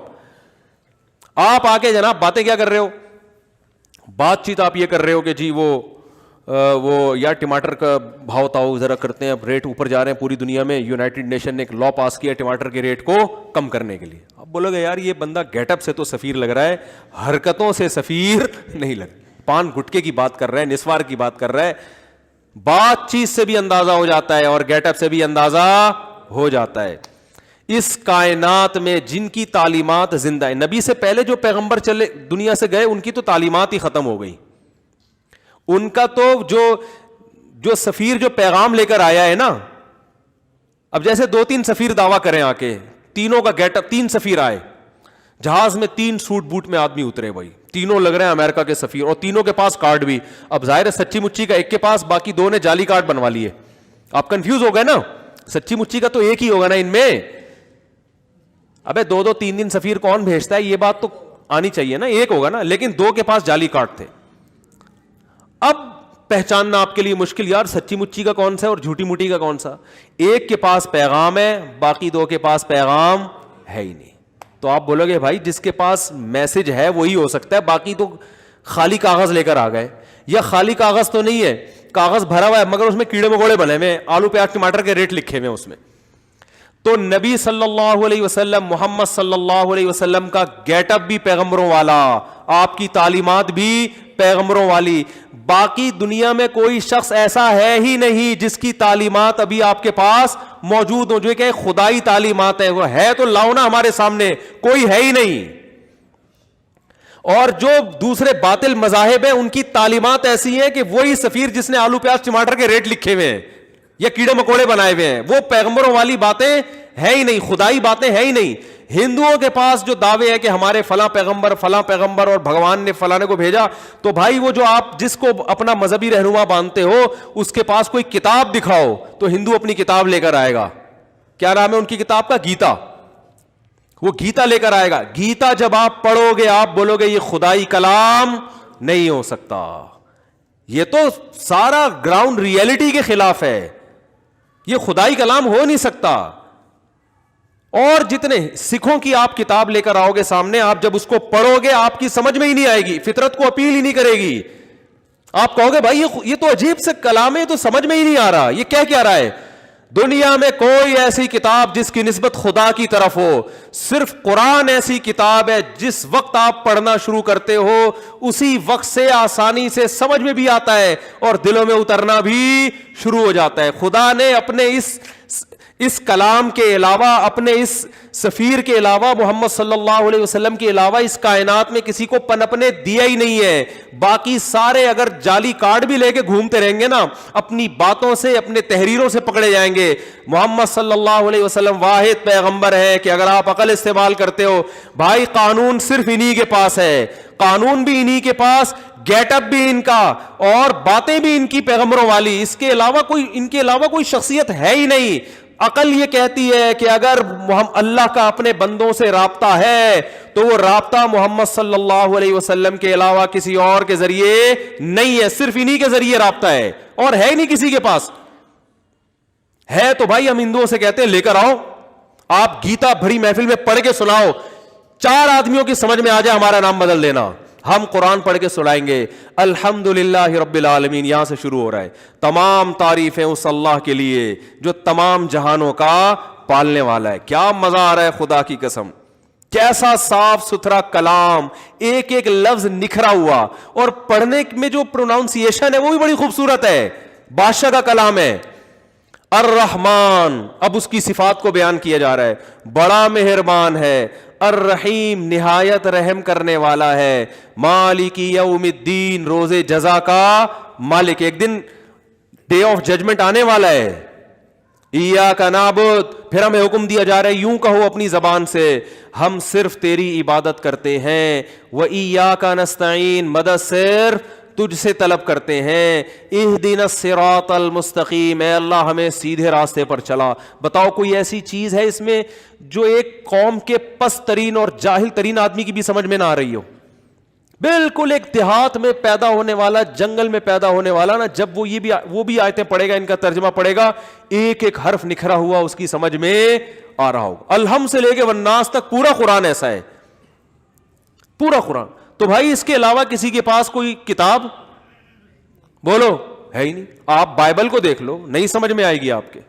آپ آ کے جناب باتیں کیا کر رہے ہو, بات چیت آپ یہ کر رہے ہو کہ جی وہ یار ٹماٹر کا بھاؤ تاؤ ذرا کرتے ہیں, اب ریٹ اوپر جا رہے ہیں پوری دنیا میں, یونائٹڈ نیشن نے ایک لا پاس کیا ٹماٹر کے ریٹ کو کم کرنے کے لیے. اب بولو گے یار یہ بندہ گیٹ اپ سے تو سفیر لگ رہا ہے, حرکتوں سے سفیر نہیں لگ, پان گٹکے کی بات کر رہا ہے, نسوار کی بات کر رہا ہے. بات چیت سے بھی اندازہ ہو جاتا ہے اور گیٹ اپ سے بھی اندازہ ہو جاتا ہے. اس کائنات میں جن کی تعلیمات زندہ ہے, نبی سے پہلے جو پیغمبر چلے دنیا سے گئے ان کی تو تعلیمات ہی ختم ہو گئی. ان کا تو جو سفیر جو پیغام لے کر آیا ہے نا, اب جیسے 2-3 سفیر دعویٰ کریں آ کے, تینوں کا گیٹ اپ, 3 سفیر آئے جہاز میں, 3 سوٹ بوٹ میں آدمی اترے, بھائی تینوں لگ رہے ہیں امریکہ کے سفیر, اور تینوں کے پاس کارڈ بھی. اب ظاہر ہے سچی مچی کا ایک کے پاس, باقی 2 نے جعلی کارڈ بنوا لیے. آپ کنفیوز ہو گئے نا, سچی مچی کا تو ایک ہی ہوگا نا ان میں. ابے 2-2 3 سفیر کون بھیجتا ہے, یہ بات تو آنی چاہیے نا, ایک ہوگا نا, لیکن 2 کے پاس جعلی کارڈ تھے. اب پہچاننا آپ کے لیے مشکل, یار سچی مچی کا کون سا ہے اور جھوٹی موٹی کا کون سا. ایک کے پاس پیغام ہے, باقی 2 کے پاس پیغام ہے ہی نہیں. تو آپ بولو گے بھائی جس کے پاس میسج ہے وہی ہو سکتا ہے, باقی تو خالی کاغذ لے کر آ گئے. یا خالی کاغذ تو نہیں ہے, کاغذ بھرا ہوا ہے مگر اس میں کیڑے مکوڑے بنے ہوئے, آلو پیاز ٹماٹر کے ریٹ لکھے ہوئے اس میں. تو نبی صلی اللہ علیہ وسلم, محمد صلی اللہ علیہ وسلم کا گیٹ اپ بھی پیغمبروں والا, آپ کی تعلیمات بھی پیغمبروں والی. باقی دنیا میں کوئی شخص ایسا ہے ہی نہیں جس کی تعلیمات ابھی آپ کے پاس موجود ہوں, جو کہ خدائی تعلیمات ہیں. وہ ہے تو لاؤ نا ہمارے سامنے, کوئی ہے ہی نہیں. اور جو دوسرے باطل مذاہب ہیں ان کی تعلیمات ایسی ہیں کہ وہی سفیر جس نے آلو پیاز ٹماٹر کے ریٹ لکھے ہوئے ہیں یا کیڑے مکوڑے بنائے ہوئے ہیں, وہ پیغمبروں والی باتیں ہے ہی نہیں, خدائی باتیں ہے ہی نہیں. ہندوؤں کے پاس جو دعوے ہے کہ ہمارے فلاں پیغمبر اور بھگوان نے فلانے کو بھیجا, تو بھائی وہ جو آپ جس کو اپنا مذہبی رہنما مانتے ہو اس کے پاس کوئی کتاب دکھاؤ تو ہندو اپنی کتاب لے کر آئے گا. کیا نام ہے ان کی کتاب کا؟ گیتا. وہ گیتا لے کر آئے گا. گیتا جب آپ پڑھو گے آپ بولو گے یہ خدائی کلام نہیں ہو سکتا, یہ تو سارا گراؤنڈ ریئلٹی کے خلاف ہے, یہ خدائی کلام ہو نہیں سکتا. اور جتنے سکھوں کی آپ کتاب لے کر آؤ گے سامنے, آپ جب اس کو پڑھو گے آپ کی سمجھ میں ہی نہیں آئے گی, فطرت کو اپیل ہی نہیں کرے گی. آپ کہو گے بھائی یہ تو عجیب سے کلام ہے, تو سمجھ میں ہی نہیں آ رہا, یہ کیا رہا ہے. دنیا میں کوئی ایسی کتاب جس کی نسبت خدا کی طرف ہو, صرف قرآن ایسی کتاب ہے جس وقت آپ پڑھنا شروع کرتے ہو اسی وقت سے آسانی سے سمجھ میں بھی آتا ہے اور دلوں میں اترنا بھی شروع ہو جاتا ہے. خدا نے اپنے اس کلام کے علاوہ, اپنے اس سفیر کے علاوہ, محمد صلی اللہ علیہ وسلم کے علاوہ اس کائنات میں کسی کو پنپنے دیا ہی نہیں ہے. باقی سارے اگر جعلی کارڈ بھی لے کے گھومتے رہیں گے نا, اپنی باتوں سے اپنے تحریروں سے پکڑے جائیں گے. محمد صلی اللہ علیہ وسلم واحد پیغمبر ہے کہ اگر آپ عقل استعمال کرتے ہو, بھائی قانون صرف انہی کے پاس ہے, قانون بھی انہی کے پاس, گیٹ اپ بھی ان کا, اور باتیں بھی ان کی پیغمبروں والی. اس کے علاوہ ان کے علاوہ کوئی شخصیت ہے ہی نہیں. عقل یہ کہتی ہے کہ اگر اللہ کا اپنے بندوں سے رابطہ ہے تو وہ رابطہ محمد صلی اللہ علیہ وسلم کے علاوہ کسی اور کے ذریعے نہیں ہے, صرف انہی کے ذریعے رابطہ ہے, اور ہے ہی نہیں کسی کے پاس. ہے تو بھائی ہم ہندوؤں سے کہتے ہیں لے کر آؤ, آپ گیتا بھری محفل میں پڑھ کے سناؤ, 4 آدمیوں کی سمجھ میں آ جائے ہمارا نام بدل دینا. ہم قرآن پڑھ کے سنائیں گے الحمدللہ رب العالمین. یہاں سے شروع ہو رہا ہے. تمام تعریفیں اس اللہ کے لیے جو تمام جہانوں کا پالنے والا ہے. کیا مزہ آ رہا ہے خدا کی قسم, کیسا صاف ستھرا کلام, ایک ایک لفظ نکھرا ہوا, اور پڑھنے میں جو پروناؤنسیشن ہے وہ بھی بڑی خوبصورت ہے. بادشاہ کا کلام ہے. الرحمن, اب اس کی صفات کو بیان کیا جا رہا ہے, بڑا مہربان ہے. الرحیم, نہایت رحم کرنے والا ہے. مالک یوم الدین, روز جزا کا مالک. ایک دن ڈے آف ججمنٹ آنے والا ہے. ایاک نعبد, پھر ہمیں حکم دیا جا رہا ہے یوں کہو اپنی زبان سے, ہم صرف تیری عبادت کرتے ہیں. وایاک نستعین, مدد صرف تجھ سے طلب کرتے ہیں. اہدنا الصراط المستقیم, اے اللہ ہمیں سیدھے راستے پر چلا. بتاؤ کوئی ایسی چیز ہے اس میں جو ایک قوم کے پست ترین اور جاہل ترین آدمی کی بھی سمجھ میں نہ آ رہی ہو؟ بالکل ایک دیہات میں پیدا ہونے والا, جنگل میں پیدا ہونے والا نا, جب وہ بھی آیتیں پڑھے گا, ان کا ترجمہ پڑھے گا, ایک ایک حرف نکھرا ہوا اس کی سمجھ میں آ رہا ہوگا. الحمد سے لے کے والناس تک پورا قرآن ایسا ہے, پورا قرآن. تو بھائی اس کے علاوہ کسی کے پاس کوئی کتاب بولو ہے ہی نہیں. آپ بائبل کو دیکھ لو, نہیں سمجھ میں آئے گی آپ کے.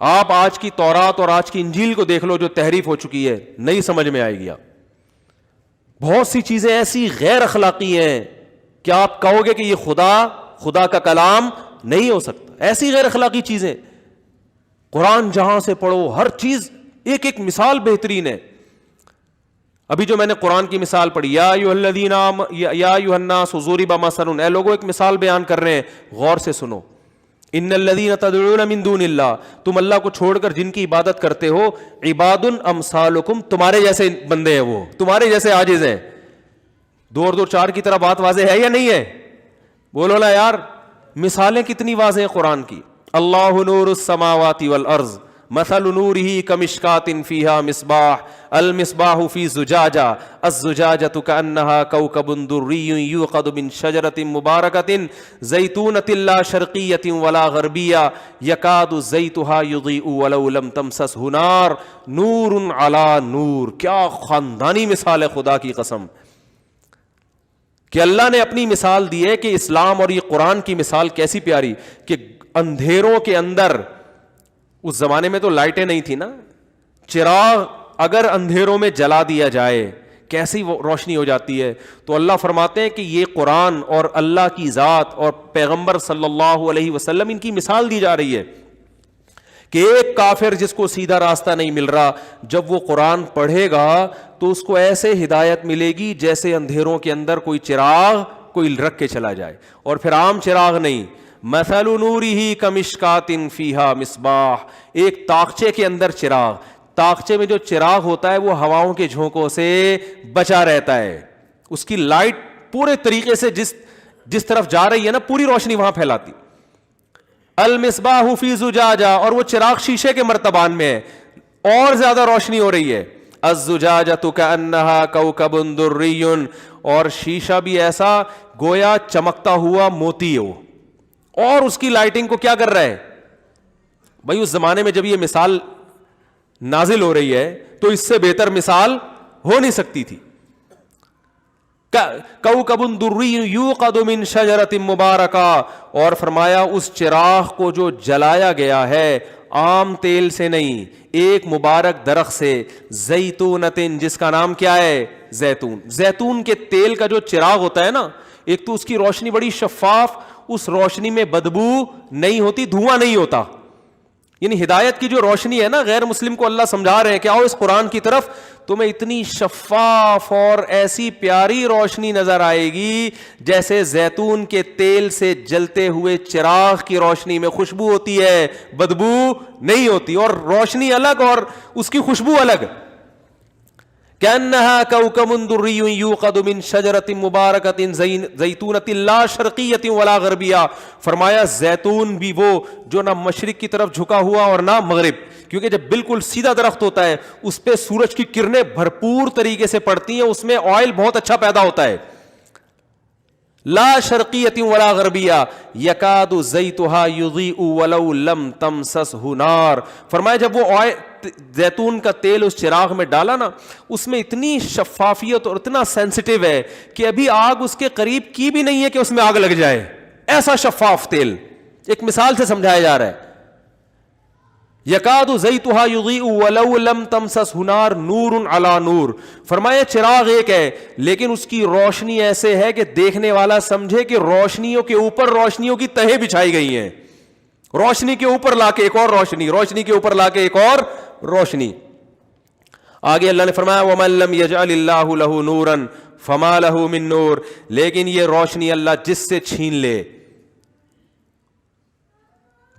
آپ آج کی تورات اور آج کی انجیل کو دیکھ لو جو تحریف ہو چکی ہے, نہیں سمجھ میں آئے گی. آپ بہت سی چیزیں ایسی غیر اخلاقی ہیں کہ آپ کہو گے کہ یہ خدا کا کلام نہیں ہو سکتا. ایسی غیر اخلاقی چیزیں. قرآن جہاں سے پڑھو ہر چیز ایک ایک مثال بہترین ہے. ابھی جو میں نے قرآن کی مثال پڑھی, یا ایھا الناس ضرب مثل, اے لوگوں ایک مثال بیان کر رہے ہیں, غور سے سنو. ان الذین تدعون من دون اللہ, تم اللہ کو چھوڑ کر جن کی عبادت کرتے ہو, عباد امثالکم, تمہارے جیسے بندے ہیں, وہ تمہارے جیسے عاجز ہیں. 2 اور 2 4 کی طرح بات واضح ہے یا نہیں ہے؟ بولو نا یار, مثالیں کتنی واضح ہیں قرآن کی. اللہ نور السماوات والارض مثل نورہ کمشکات فیہا مصباح, المصباح فی زجاجہ, الزجاجۃ کأنہا کوکب دری یوقد من شجرۃ مبارکۃ زیتونۃ لا شرقیۃ ولا غربیہ یکاد زیتھا یضیء ولو لم تمسسہ نار نور علی نور. کیا خاندانی مثال ہے خدا کی قسم, کہ اللہ نے اپنی مثال دی ہے کہ اسلام اور یہ قرآن کی مثال کیسی پیاری, کہ اندھیروں کے اندر, اس زمانے میں تو لائٹیں نہیں تھی نا, چراغ اگر اندھیروں میں جلا دیا جائے کیسی روشنی ہو جاتی ہے. تو اللہ فرماتے ہیں کہ یہ قرآن اور اللہ کی ذات اور پیغمبر صلی اللہ علیہ وسلم, ان کی مثال دی جا رہی ہے کہ ایک کافر جس کو سیدھا راستہ نہیں مل رہا, جب وہ قرآن پڑھے گا تو اس کو ایسے ہدایت ملے گی جیسے اندھیروں کے اندر کوئی چراغ کوئی رکھ کے چلا جائے. اور پھر عام چراغ نہیں, مثل نورہ کمشکات فیہا مصباح، ایک طاقچے کے اندر چراغ، طاقچے میں جو چراغ ہوتا ہے وہ ہواؤں کے جھونکوں سے بچا رہتا ہے، اس کی لائٹ پورے طریقے سے جس طرف جا رہی ہے نا پوری روشنی وہاں پھیلاتی. المصباح فی زجاجہ، اور وہ چراغ شیشے کے مرتبان میں ہے اور زیادہ روشنی ہو رہی ہے. الزجاجۃ کأنہا کوکب دری، اور شیشہ بھی ایسا گویا چمکتا ہوا موتی ہو، اور اس کی لائٹنگ کو کیا کر رہا ہے. بھائی اس زمانے میں جب یہ مثال نازل ہو رہی ہے تو اس سے بہتر مثال ہو نہیں سکتی تھی. کوکب دری یوقد من شجرۃ مبارکہ، اور فرمایا اس چراغ کو جو جلایا گیا ہے عام تیل سے نہیں، ایک مبارک درخت سے، زیتونۃ، جس کا نام کیا ہے زیتون. زیتون کے تیل کا جو چراغ ہوتا ہے نا، ایک تو اس کی روشنی بڑی شفاف، اس روشنی میں بدبو نہیں ہوتی، دھواں نہیں ہوتا. یعنی ہدایت کی جو روشنی ہے نا، غیر مسلم کو اللہ سمجھا رہے ہیں کہ آؤ اس قرآن کی طرف، تمہیں اتنی شفاف اور ایسی پیاری روشنی نظر آئے گی جیسے زیتون کے تیل سے جلتے ہوئے چراغ کی روشنی میں خوشبو ہوتی ہے، بدبو نہیں ہوتی، اور روشنی الگ اور اس کی خوشبو الگ. کأنہا کوکب دری یوقد من شجرۃ مبارکۃ زیتونۃ لا شرقیۃ ولا غربیہ. فرمایا زیتون بھی وہ جو نہ مشرق کی طرف جھکا ہوا اور نہ مغرب، کیونکہ جب بالکل سیدھا درخت ہوتا ہے اس پہ سورج کی کرنیں بھرپور طریقے سے پڑتی ہیں، اس میں آئل بہت اچھا پیدا ہوتا ہے. لا شرقیۃ ولا غربیہ یکاد زیتھا یضیء ولو لم تمسسہ نار. فرمایا جب وہ زیتون کا تیل اس چراغ میں ڈالا نا، اس میں اتنی شفافیت اور اتنا سینسٹیو ہے کہ ابھی آگ اس کے قریب کی بھی نہیں ہے کہ اس میں آگ لگ جائے، ایسا شفاف تیل. ایک مثال سے سمجھایا جا رہا ہے. یکاد زیتھا یضیء ولو لم تمسسہ نار نور علی نور. فرمایا چراغ ایک ہے لیکن اس کی روشنی ایسے ہے کہ دیکھنے والا سمجھے کہ روشنیوں کے اوپر روشنیوں کی تہیں بچھائی گئی ہیں، روشنی کے اوپر لا کے ایک اور روشنی، روشنی کے اوپر لا کے ایک اور روشنی. آگے اللہ نے فرمایا وَمَن لَّمْ يَجْعَلِ اللَّهُ لَهُ نُورًا فَمَا لَهُ مِن نُور. لیکن یہ روشنی اللہ جس سے چھین لے،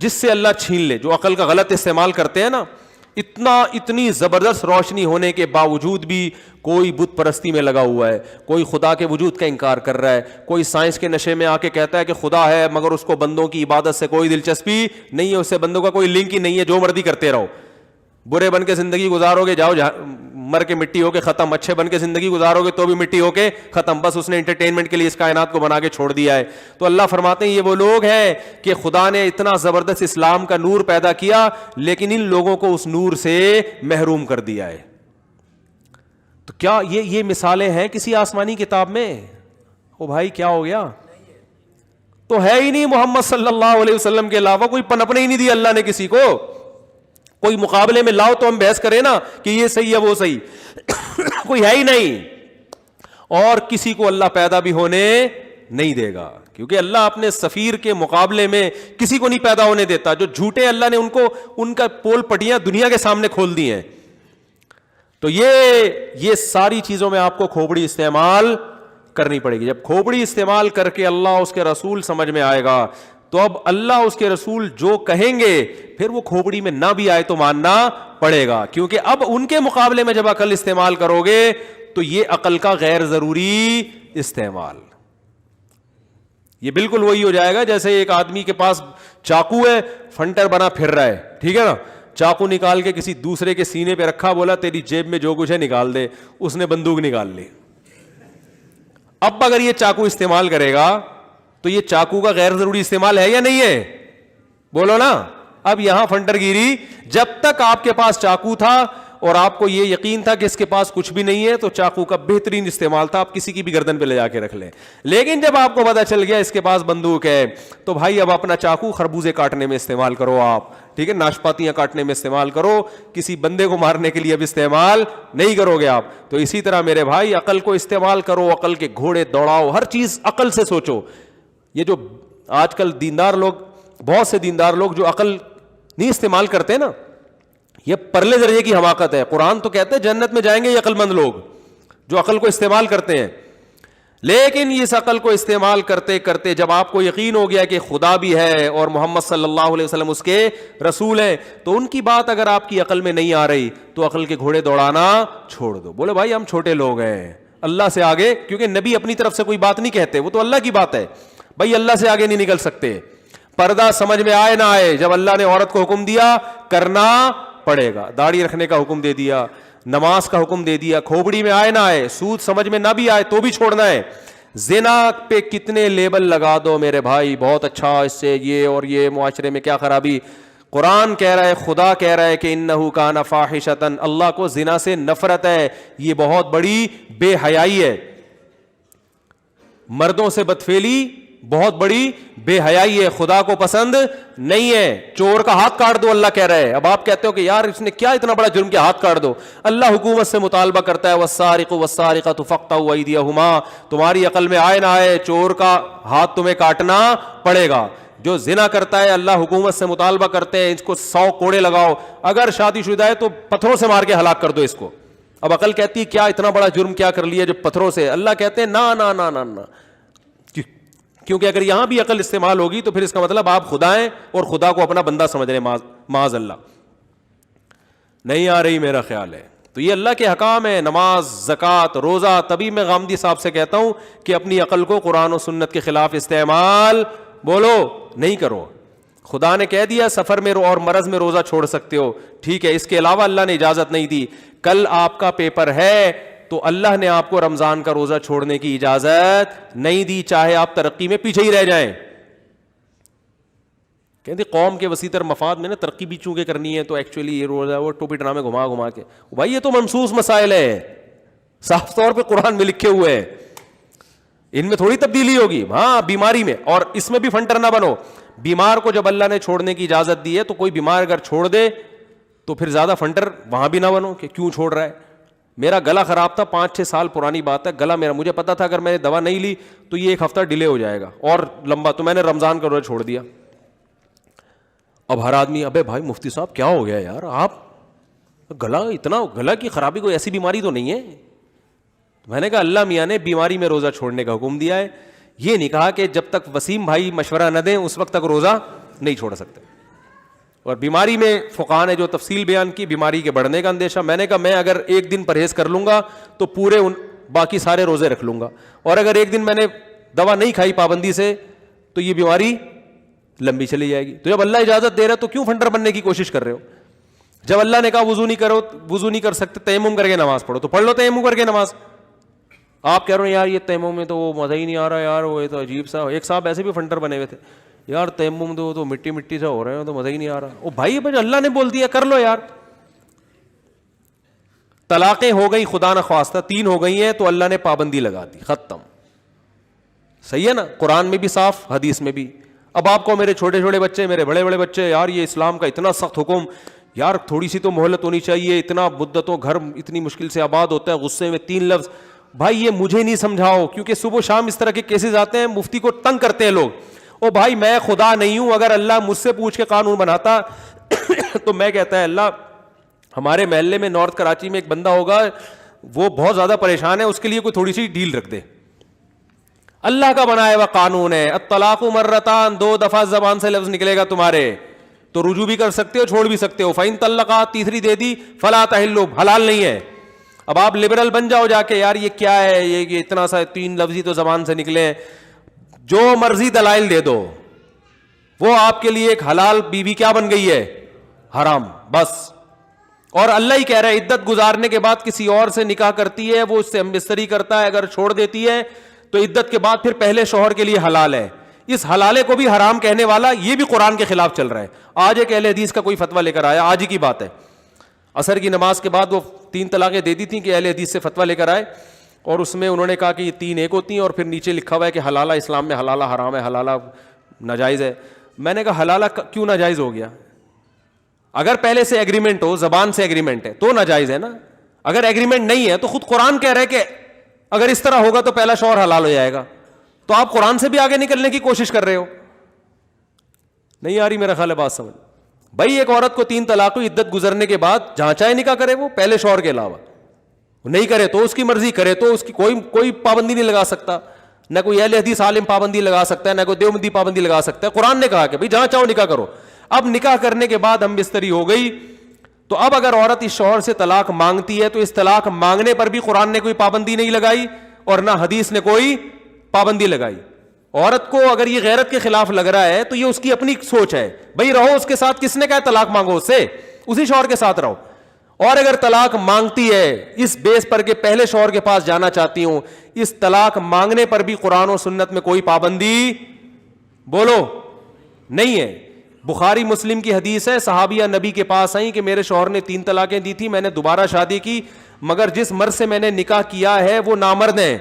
جس سے اللہ چھین لے، جو عقل کا غلط استعمال کرتے ہیں نا، اتنی زبردست روشنی ہونے کے باوجود بھی کوئی بت پرستی میں لگا ہوا ہے، کوئی خدا کے وجود کا انکار کر رہا ہے، کوئی سائنس کے نشے میں آ کے کہتا ہے کہ خدا ہے مگر اس کو بندوں کی عبادت سے کوئی دلچسپی نہیں ہے، اس سے بندوں کا کوئی لنک ہی نہیں ہے، جو مرضی کرتے رہو. برے بن کے زندگی گزارو گے، جاؤ مر کے مٹی ہو کے ختم. اچھے بن کے زندگی گزارو گے تو بھی مٹی ہو کے ختم. بس اس نے انٹرٹینمنٹ کے لیے اس کائنات کو بنا کے چھوڑ دیا ہے. تو اللہ فرماتے ہیں یہ وہ لوگ ہیں کہ خدا نے اتنا زبردست اسلام کا نور پیدا کیا لیکن ان لوگوں کو اس نور سے محروم کر دیا ہے. تو کیا یہ مثالیں ہیں کسی آسمانی کتاب میں؟ او بھائی کیا ہو گیا؟ تو ہے ہی نہیں. محمد صلی اللہ علیہ وسلم کے علاوہ کوئی پنپنے ہی نہیں دی اللہ نے کسی کو. کوئی مقابلے میں لاؤ تو ہم بحث کریں نا کہ یہ صحیح ہے وہ صحیح. کوئی ہے ہی نہیں. اور کسی کو اللہ پیدا بھی ہونے نہیں دے گا کیونکہ اللہ اپنے سفیر کے مقابلے میں کسی کو نہیں پیدا ہونے دیتا. جو جھوٹے اللہ نے ان کا پول پٹیاں دنیا کے سامنے کھول دی ہیں. تو یہ ساری چیزوں میں آپ کو کھوپڑی استعمال کرنی پڑے گی. جب کھوپڑی استعمال کر کے اللہ اس کے رسول سمجھ میں آئے گا تو اب اللہ اس کے رسول جو کہیں گے پھر وہ کھوپڑی میں نہ بھی آئے تو ماننا پڑے گا, کیونکہ اب ان کے مقابلے میں جب عقل استعمال کرو گے تو یہ عقل کا غیر ضروری استعمال. یہ بالکل وہی ہو جائے گا جیسے ایک آدمی کے پاس چاقو ہے, فنٹر بنا پھر رہا ہے, ٹھیک ہے نا, چاقو نکال کے کسی دوسرے کے سینے پہ رکھا, بولا تیری جیب میں جو کچھ ہے نکال دے, اس نے بندوق نکال لی. اب اگر یہ چاقو استعمال کرے گا تو یہ چاقو کا غیر ضروری استعمال ہے یا نہیں ہے؟ بولو نا. اب یہاں فنٹر گیری, جب تک آپ کے پاس چاقو تھا اور آپ کو یہ یقین تھا کہ اس کے پاس کچھ بھی نہیں ہے تو چاقو کا بہترین استعمال تھا, آپ کسی کی بھی گردن پہ لے جا کے رکھ لیں. لیکن جب آپ کو پتا چل گیا اس کے پاس بندوق ہے تو بھائی اب اپنا چاقو خربوزے کاٹنے میں استعمال کرو آپ, ٹھیک ہے, ناشپاتیاں کاٹنے میں استعمال کرو, کسی بندے کو مارنے کے لیے اب استعمال نہیں کرو گے آپ. تو اسی طرح میرے بھائی عقل کو استعمال کرو, عقل کے گھوڑے دوڑاؤ, ہر چیز عقل سے سوچو. یہ جو آج کل دیندار لوگ, بہت سے دیندار لوگ جو عقل نہیں استعمال کرتے نا, یہ پرلے درجے کی حماقت ہے. قرآن تو کہتے ہیں جنت میں جائیں گے یہ عقل مند لوگ جو عقل کو استعمال کرتے ہیں, لیکن اس عقل کو استعمال کرتے کرتے جب آپ کو یقین ہو گیا کہ خدا بھی ہے اور محمد صلی اللہ علیہ وسلم اس کے رسول ہیں, تو ان کی بات اگر آپ کی عقل میں نہیں آ رہی تو عقل کے گھوڑے دوڑانا چھوڑ دو. بولے بھائی ہم چھوٹے لوگ ہیں, اللہ سے آگے, کیونکہ نبی اپنی طرف سے کوئی بات نہیں کہتے, وہ تو اللہ کی بات ہے بھائی, اللہ سے آگے نہیں نکل سکتے. پردہ سمجھ میں آئے نہ آئے, جب اللہ نے عورت کو حکم دیا کرنا پڑے گا, داڑھی رکھنے کا حکم دے دیا, نماز کا حکم دے دیا, کھوپڑی میں آئے نہ آئے, سود سمجھ میں نہ بھی آئے تو بھی چھوڑنا ہے. زنا پہ کتنے لیبل لگا دو میرے بھائی, بہت اچھا, اس سے یہ اور یہ, معاشرے میں کیا خرابی. قرآن کہہ رہا ہے, خدا کہہ رہا ہے کہ انہ کان فاحشۃ, اللہ کو زنا سے نفرت ہے, یہ بہت بڑی بے حیائی ہے. مردوں سے بدفعلی بہت بڑی بے حیائی ہے, خدا کو پسند نہیں ہے. چور کا ہاتھ کاٹ دو اللہ کہہ رہے ہیں. اب آپ کہتے ہو کہ یار اس نے کیا اتنا بڑا جرم کیا, ہاتھ کاٹ دو. اللہ حکومت سے مطالبہ کرتا ہے والسارق والسارقۃ فاقطعوا ایدیہما, تمہاری عقل میں آئے نہ آئے چور کا ہاتھ تمہیں کاٹنا پڑے گا. جو زنا کرتا ہے اللہ حکومت سے مطالبہ کرتے ہیں اس کو 100 کوڑے لگاؤ, اگر شادی شدہ ہے تو پتھروں سے مار کے ہلاک کر دو اس کو. اب عقل کہتی ہے کیا اتنا بڑا جرم کیا کر لیا جو پتھروں سے, اللہ کہتے ہیں نا نا نا نا نا, کیونکہ اگر یہاں بھی عقل استعمال ہوگی تو پھر اس کا مطلب آپ خدا ہیں اور خدا کو اپنا بندہ سمجھ رہے ہیں, معاذ اللہ. نہیں آ رہی میرا خیال ہے. تو یہ اللہ کے حکام ہے, نماز, زکوٰۃ, روزہ. تبھی میں غامدی صاحب سے کہتا ہوں کہ اپنی عقل کو قرآن و سنت کے خلاف استعمال بولو نہیں کرو. خدا نے کہہ دیا سفر میں اور مرض میں روزہ چھوڑ سکتے ہو, ٹھیک ہے, اس کے علاوہ اللہ نے اجازت نہیں دی. کل آپ کا پیپر ہے تو اللہ نے آپ کو رمضان کا روزہ چھوڑنے کی اجازت نہیں دی, چاہے آپ ترقی میں پیچھے ہی رہ جائیں. کہتے قوم کے وسیع تر مفاد میں نا ترقی بھی چونکہ کرنی ہے تو ایکچولی یہ روزہ وہ ٹوپی ڈرامے گھما گھما کے, بھائی یہ تو منسوس مسائل ہے, صاف طور پہ قرآن میں لکھے ہوئے ہیں, ان میں تھوڑی تبدیلی ہوگی. ہاں بیماری میں, اور اس میں بھی فنٹر نہ بنو. بیمار کو جب اللہ نے چھوڑنے کی اجازت دی ہے تو کوئی بیمار اگر چھوڑ دے تو پھر زیادہ فنٹر وہاں بھی نہ بنو کہ کیوں چھوڑ رہا ہے. میرا گلا خراب تھا, 5-6 سال پرانی بات ہے, گلا میرا, مجھے پتا تھا اگر میں نے دوا نہیں لی تو یہ 1 ہفتہ ڈیلے ہو جائے گا اور لمبا, تو میں نے رمضان کا روزہ چھوڑ دیا. اب ہر آدمی ابے بھائی مفتی صاحب کیا ہو گیا یار, آپ گلا اتنا, گلا کی خرابی کوئی ایسی بیماری تو نہیں ہے. میں نے کہا اللہ میاں نے بیماری میں روزہ چھوڑنے کا حکم دیا ہے, یہ نہیں کہا کہ جب تک وسیم بھائی مشورہ نہ دیں اس وقت تک روزہ نہیں چھوڑ سکتے. اور بیماری میں فقہاء نے جو تفصیل بیان کی, بیماری کے بڑھنے کا اندیشہ, میں نے کہا میں اگر 1 دن پرہیز کر لوں گا تو پورے باقی سارے روزے رکھ لوں گا, اور اگر 1 دن میں نے دوا نہیں کھائی پابندی سے تو یہ بیماری لمبی چلی جائے گی. تو جب اللہ اجازت دے رہا تو کیوں فنڈر بننے کی کوشش کر رہے ہو؟ جب اللہ نے کہا وضو نہیں کرو, وضو نہیں کر سکتے, تیمم کر کے نماز پڑھو, تو پڑھ لو تیمم کر کے نماز. آپ کہہ رہے ہو یار یہ تیمم میں تو وہ مزہ ہی نہیں آ رہا یار, وہ تو عجیب سا. ایک صاحب ایسے بھی فنٹر بنے ہوئے تھے, یار تیمم تو مٹی مٹی سے ہو رہے ہیں تو مزہ ہی نہیں آ رہا. او بھائی اللہ نے بول دیا کر لو یار. طلاقیں ہو گئی خدا نخواستہ 3 ہو گئی ہیں تو اللہ نے پابندی لگا دی, ختم. صحیح ہے نا, قرآن میں بھی صاف, حدیث میں بھی. اب آپ کو میرے چھوٹے چھوٹے بچے, میرے بڑے بڑے بچے, یار یہ اسلام کا اتنا سخت حکم, یار تھوڑی سی تو مہلت ہونی چاہیے, اتنا مدتوں گھر اتنی مشکل سے آباد ہوتا ہے, غصے میں 3 لفظ. بھائی یہ مجھے نہیں سمجھاؤ, کیونکہ صبح شام اس طرح کے کیسز آتے ہیں, مفتی کو تنگ کرتے ہیں لوگ. او بھائی میں خدا نہیں ہوں, اگر اللہ مجھ سے پوچھ کے قانون بناتا تو میں کہتا ہے اللہ ہمارے محلے میں نارتھ کراچی میں ایک بندہ ہوگا وہ بہت زیادہ پریشان ہے, اس کے لیے کوئی تھوڑی سی ڈیل رکھ دے. اللہ کا بنایا ہوا قانون ہے, الطلاق مرتان, 2 دفعہ زبان سے لفظ نکلے گا تمہارے تو رجوع بھی کر سکتے ہو, چھوڑ بھی سکتے ہو. فَإِن طَلَّقَا, تیسری دے دی, فَلَا تَحِلُّ, حلال نہیں ہے. اب آپ لبرل بن جاؤ جا کے, یار یہ کیا ہے, یہ اتنا سا 3 لفظ ہی تو زبان سے نکلے, جو مرضی دلائل دے دو, وہ آپ کے لیے ایک حلال بیوی کیا بن گئی ہے, حرام بس. اور اللہ ہی کہہ رہا ہے عدت گزارنے کے بعد کسی اور سے نکاح کرتی ہے, وہ اس سے ہم بستری کرتا ہے, اگر چھوڑ دیتی ہے تو عدت کے بعد پھر پہلے شوہر کے لیے حلال ہے. اس حلالے کو بھی حرام کہنے والا یہ بھی قرآن کے خلاف چل رہا ہے. آج ایک اہل حدیث کا کوئی فتویٰ لے کر آیا, آج ہی کی بات ہے, عصر کی نماز کے بعد وہ 3 طلاقیں دے دی تھیں کہ اہل حدیث سے فتویٰ لے کر آئے, اور اس میں انہوں نے کہا کہ یہ 3 ایک ہوتی ہیں, اور پھر نیچے لکھا ہوا ہے کہ حلالہ اسلام میں حلالہ حرام ہے, حلالہ ناجائز ہے. میں نے کہا حلالہ کیوں ناجائز ہو گیا؟ اگر پہلے سے ایگریمنٹ ہو, زبان سے ایگریمنٹ ہے تو ناجائز ہے نا. اگر ایگریمنٹ نہیں ہے تو خود قرآن کہہ رہا ہے کہ اگر اس طرح ہوگا تو پہلا شوہر حلال ہو جائے گا, تو آپ قرآن سے بھی آگے نکلنے کی کوشش کر رہے ہو. نہیں آ رہی میرا خیال ہے بات سمجھ. بھائی ایک عورت کو 3 طلاق ہوئی, عدت گزرنے کے بعد جہاں چاہے نکاح کرے وہ پہلے شوہر کے علاوہ, نہیں کرے تو اس کی مرضی, کرے تو اس کی کوئی پابندی نہیں لگا سکتا. نہ کوئی اہل حدیث عالم پابندی لگا سکتا ہے, نہ کوئی دیوبندی پابندی لگا سکتا ہے. قرآن نے کہا کہ بھائی جہاں چاہو نکاح کرو. اب نکاح کرنے کے بعد ہم بستری ہو گئی, تو اب اگر عورت اس شوہر سے طلاق مانگتی ہے تو اس طلاق مانگنے پر بھی قرآن نے کوئی پابندی نہیں لگائی اور نہ حدیث نے کوئی پابندی لگائی. عورت کو اگر یہ غیرت کے خلاف لگ رہا ہے تو یہ اس کی اپنی سوچ ہے, بھائی رہو اس کے ساتھ, کس نے کہا طلاق مانگو اس سے, اسی شوہر کے ساتھ رہو. اور اگر طلاق مانگتی ہے اس بیس پر کہ پہلے شوہر کے پاس جانا چاہتی ہوں, اس طلاق مانگنے پر بھی قرآن و سنت میں کوئی پابندی بولو نہیں ہے. بخاری مسلم کی حدیث ہے, صحابیہ نبی کے پاس آئیں کہ میرے شوہر نے 3 طلاقیں دی تھی, میں نے دوبارہ شادی کی, مگر جس مرد سے میں نے نکاح کیا ہے وہ نامرد ہیں,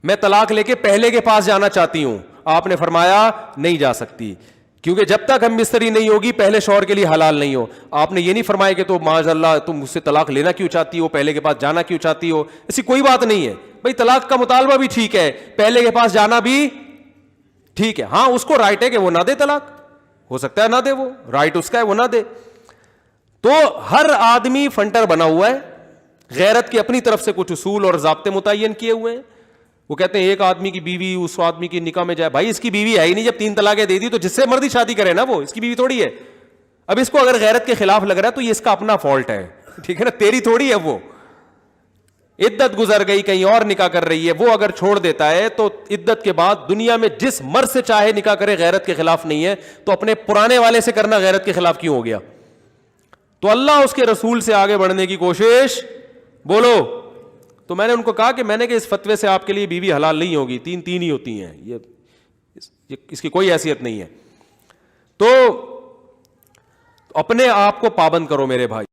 میں طلاق لے کے پہلے کے پاس جانا چاہتی ہوں. آپ نے فرمایا نہیں جا سکتی, کیونکہ جب تک ہم بستری نہیں ہوگی پہلے شوہر کے لیے حلال نہیں ہو. آپ نے یہ نہیں فرمایا کہ تو معاذ اللہ تم مجھ سے طلاق لینا کیوں چاہتی ہو, پہلے کے پاس جانا کیوں چاہتی ہو, ایسی کوئی بات نہیں ہے. بھائی طلاق کا مطالبہ بھی ٹھیک ہے, پہلے کے پاس جانا بھی ٹھیک ہے. ہاں اس کو رائٹ ہے کہ وہ نہ دے طلاق, ہو سکتا ہے نہ دے, وہ رائٹ اس کا ہے, وہ نہ دے. تو ہر آدمی فنٹر بنا ہوا ہے, غیرت کی اپنی طرف سے کچھ اصول اور ضابطے متعین کیے ہوئے ہیں. وہ کہتے ہیں ایک آدمی کی بیوی اس آدمی کی نکاح میں جائے, بھائی اس کی بیوی ہے ہی نہیں, جب 3 طلاقیں دے دی تو جس سے مرضی شادی کرے نا, وہ اس کی بیوی تھوڑی ہے. اب اس کو اگر غیرت کے خلاف لگ رہا ہے تو یہ اس کا اپنا فالٹ ہے, ٹھیک ہے نا, تیری تھوڑی ہے. وہ عدت گزر گئی, کہیں اور نکاح کر رہی ہے, وہ اگر چھوڑ دیتا ہے تو عدت کے بعد دنیا میں جس مرد سے چاہے نکاح کرے, غیرت کے خلاف نہیں ہے, تو اپنے پرانے والے سے کرنا غیرت کے خلاف کیوں ہو گیا؟ تو اللہ اس کے رسول سے آگے بڑھنے کی کوشش, بولو. تو میں نے ان کو کہا کہ میں نے کہ اس فتوے سے آپ کے لیے بیوی حلال نہیں ہوگی, 3 ہی ہوتی ہیں, یہ اس کی کوئی حیثیت نہیں ہے. تو اپنے آپ کو پابند کرو میرے بھائی.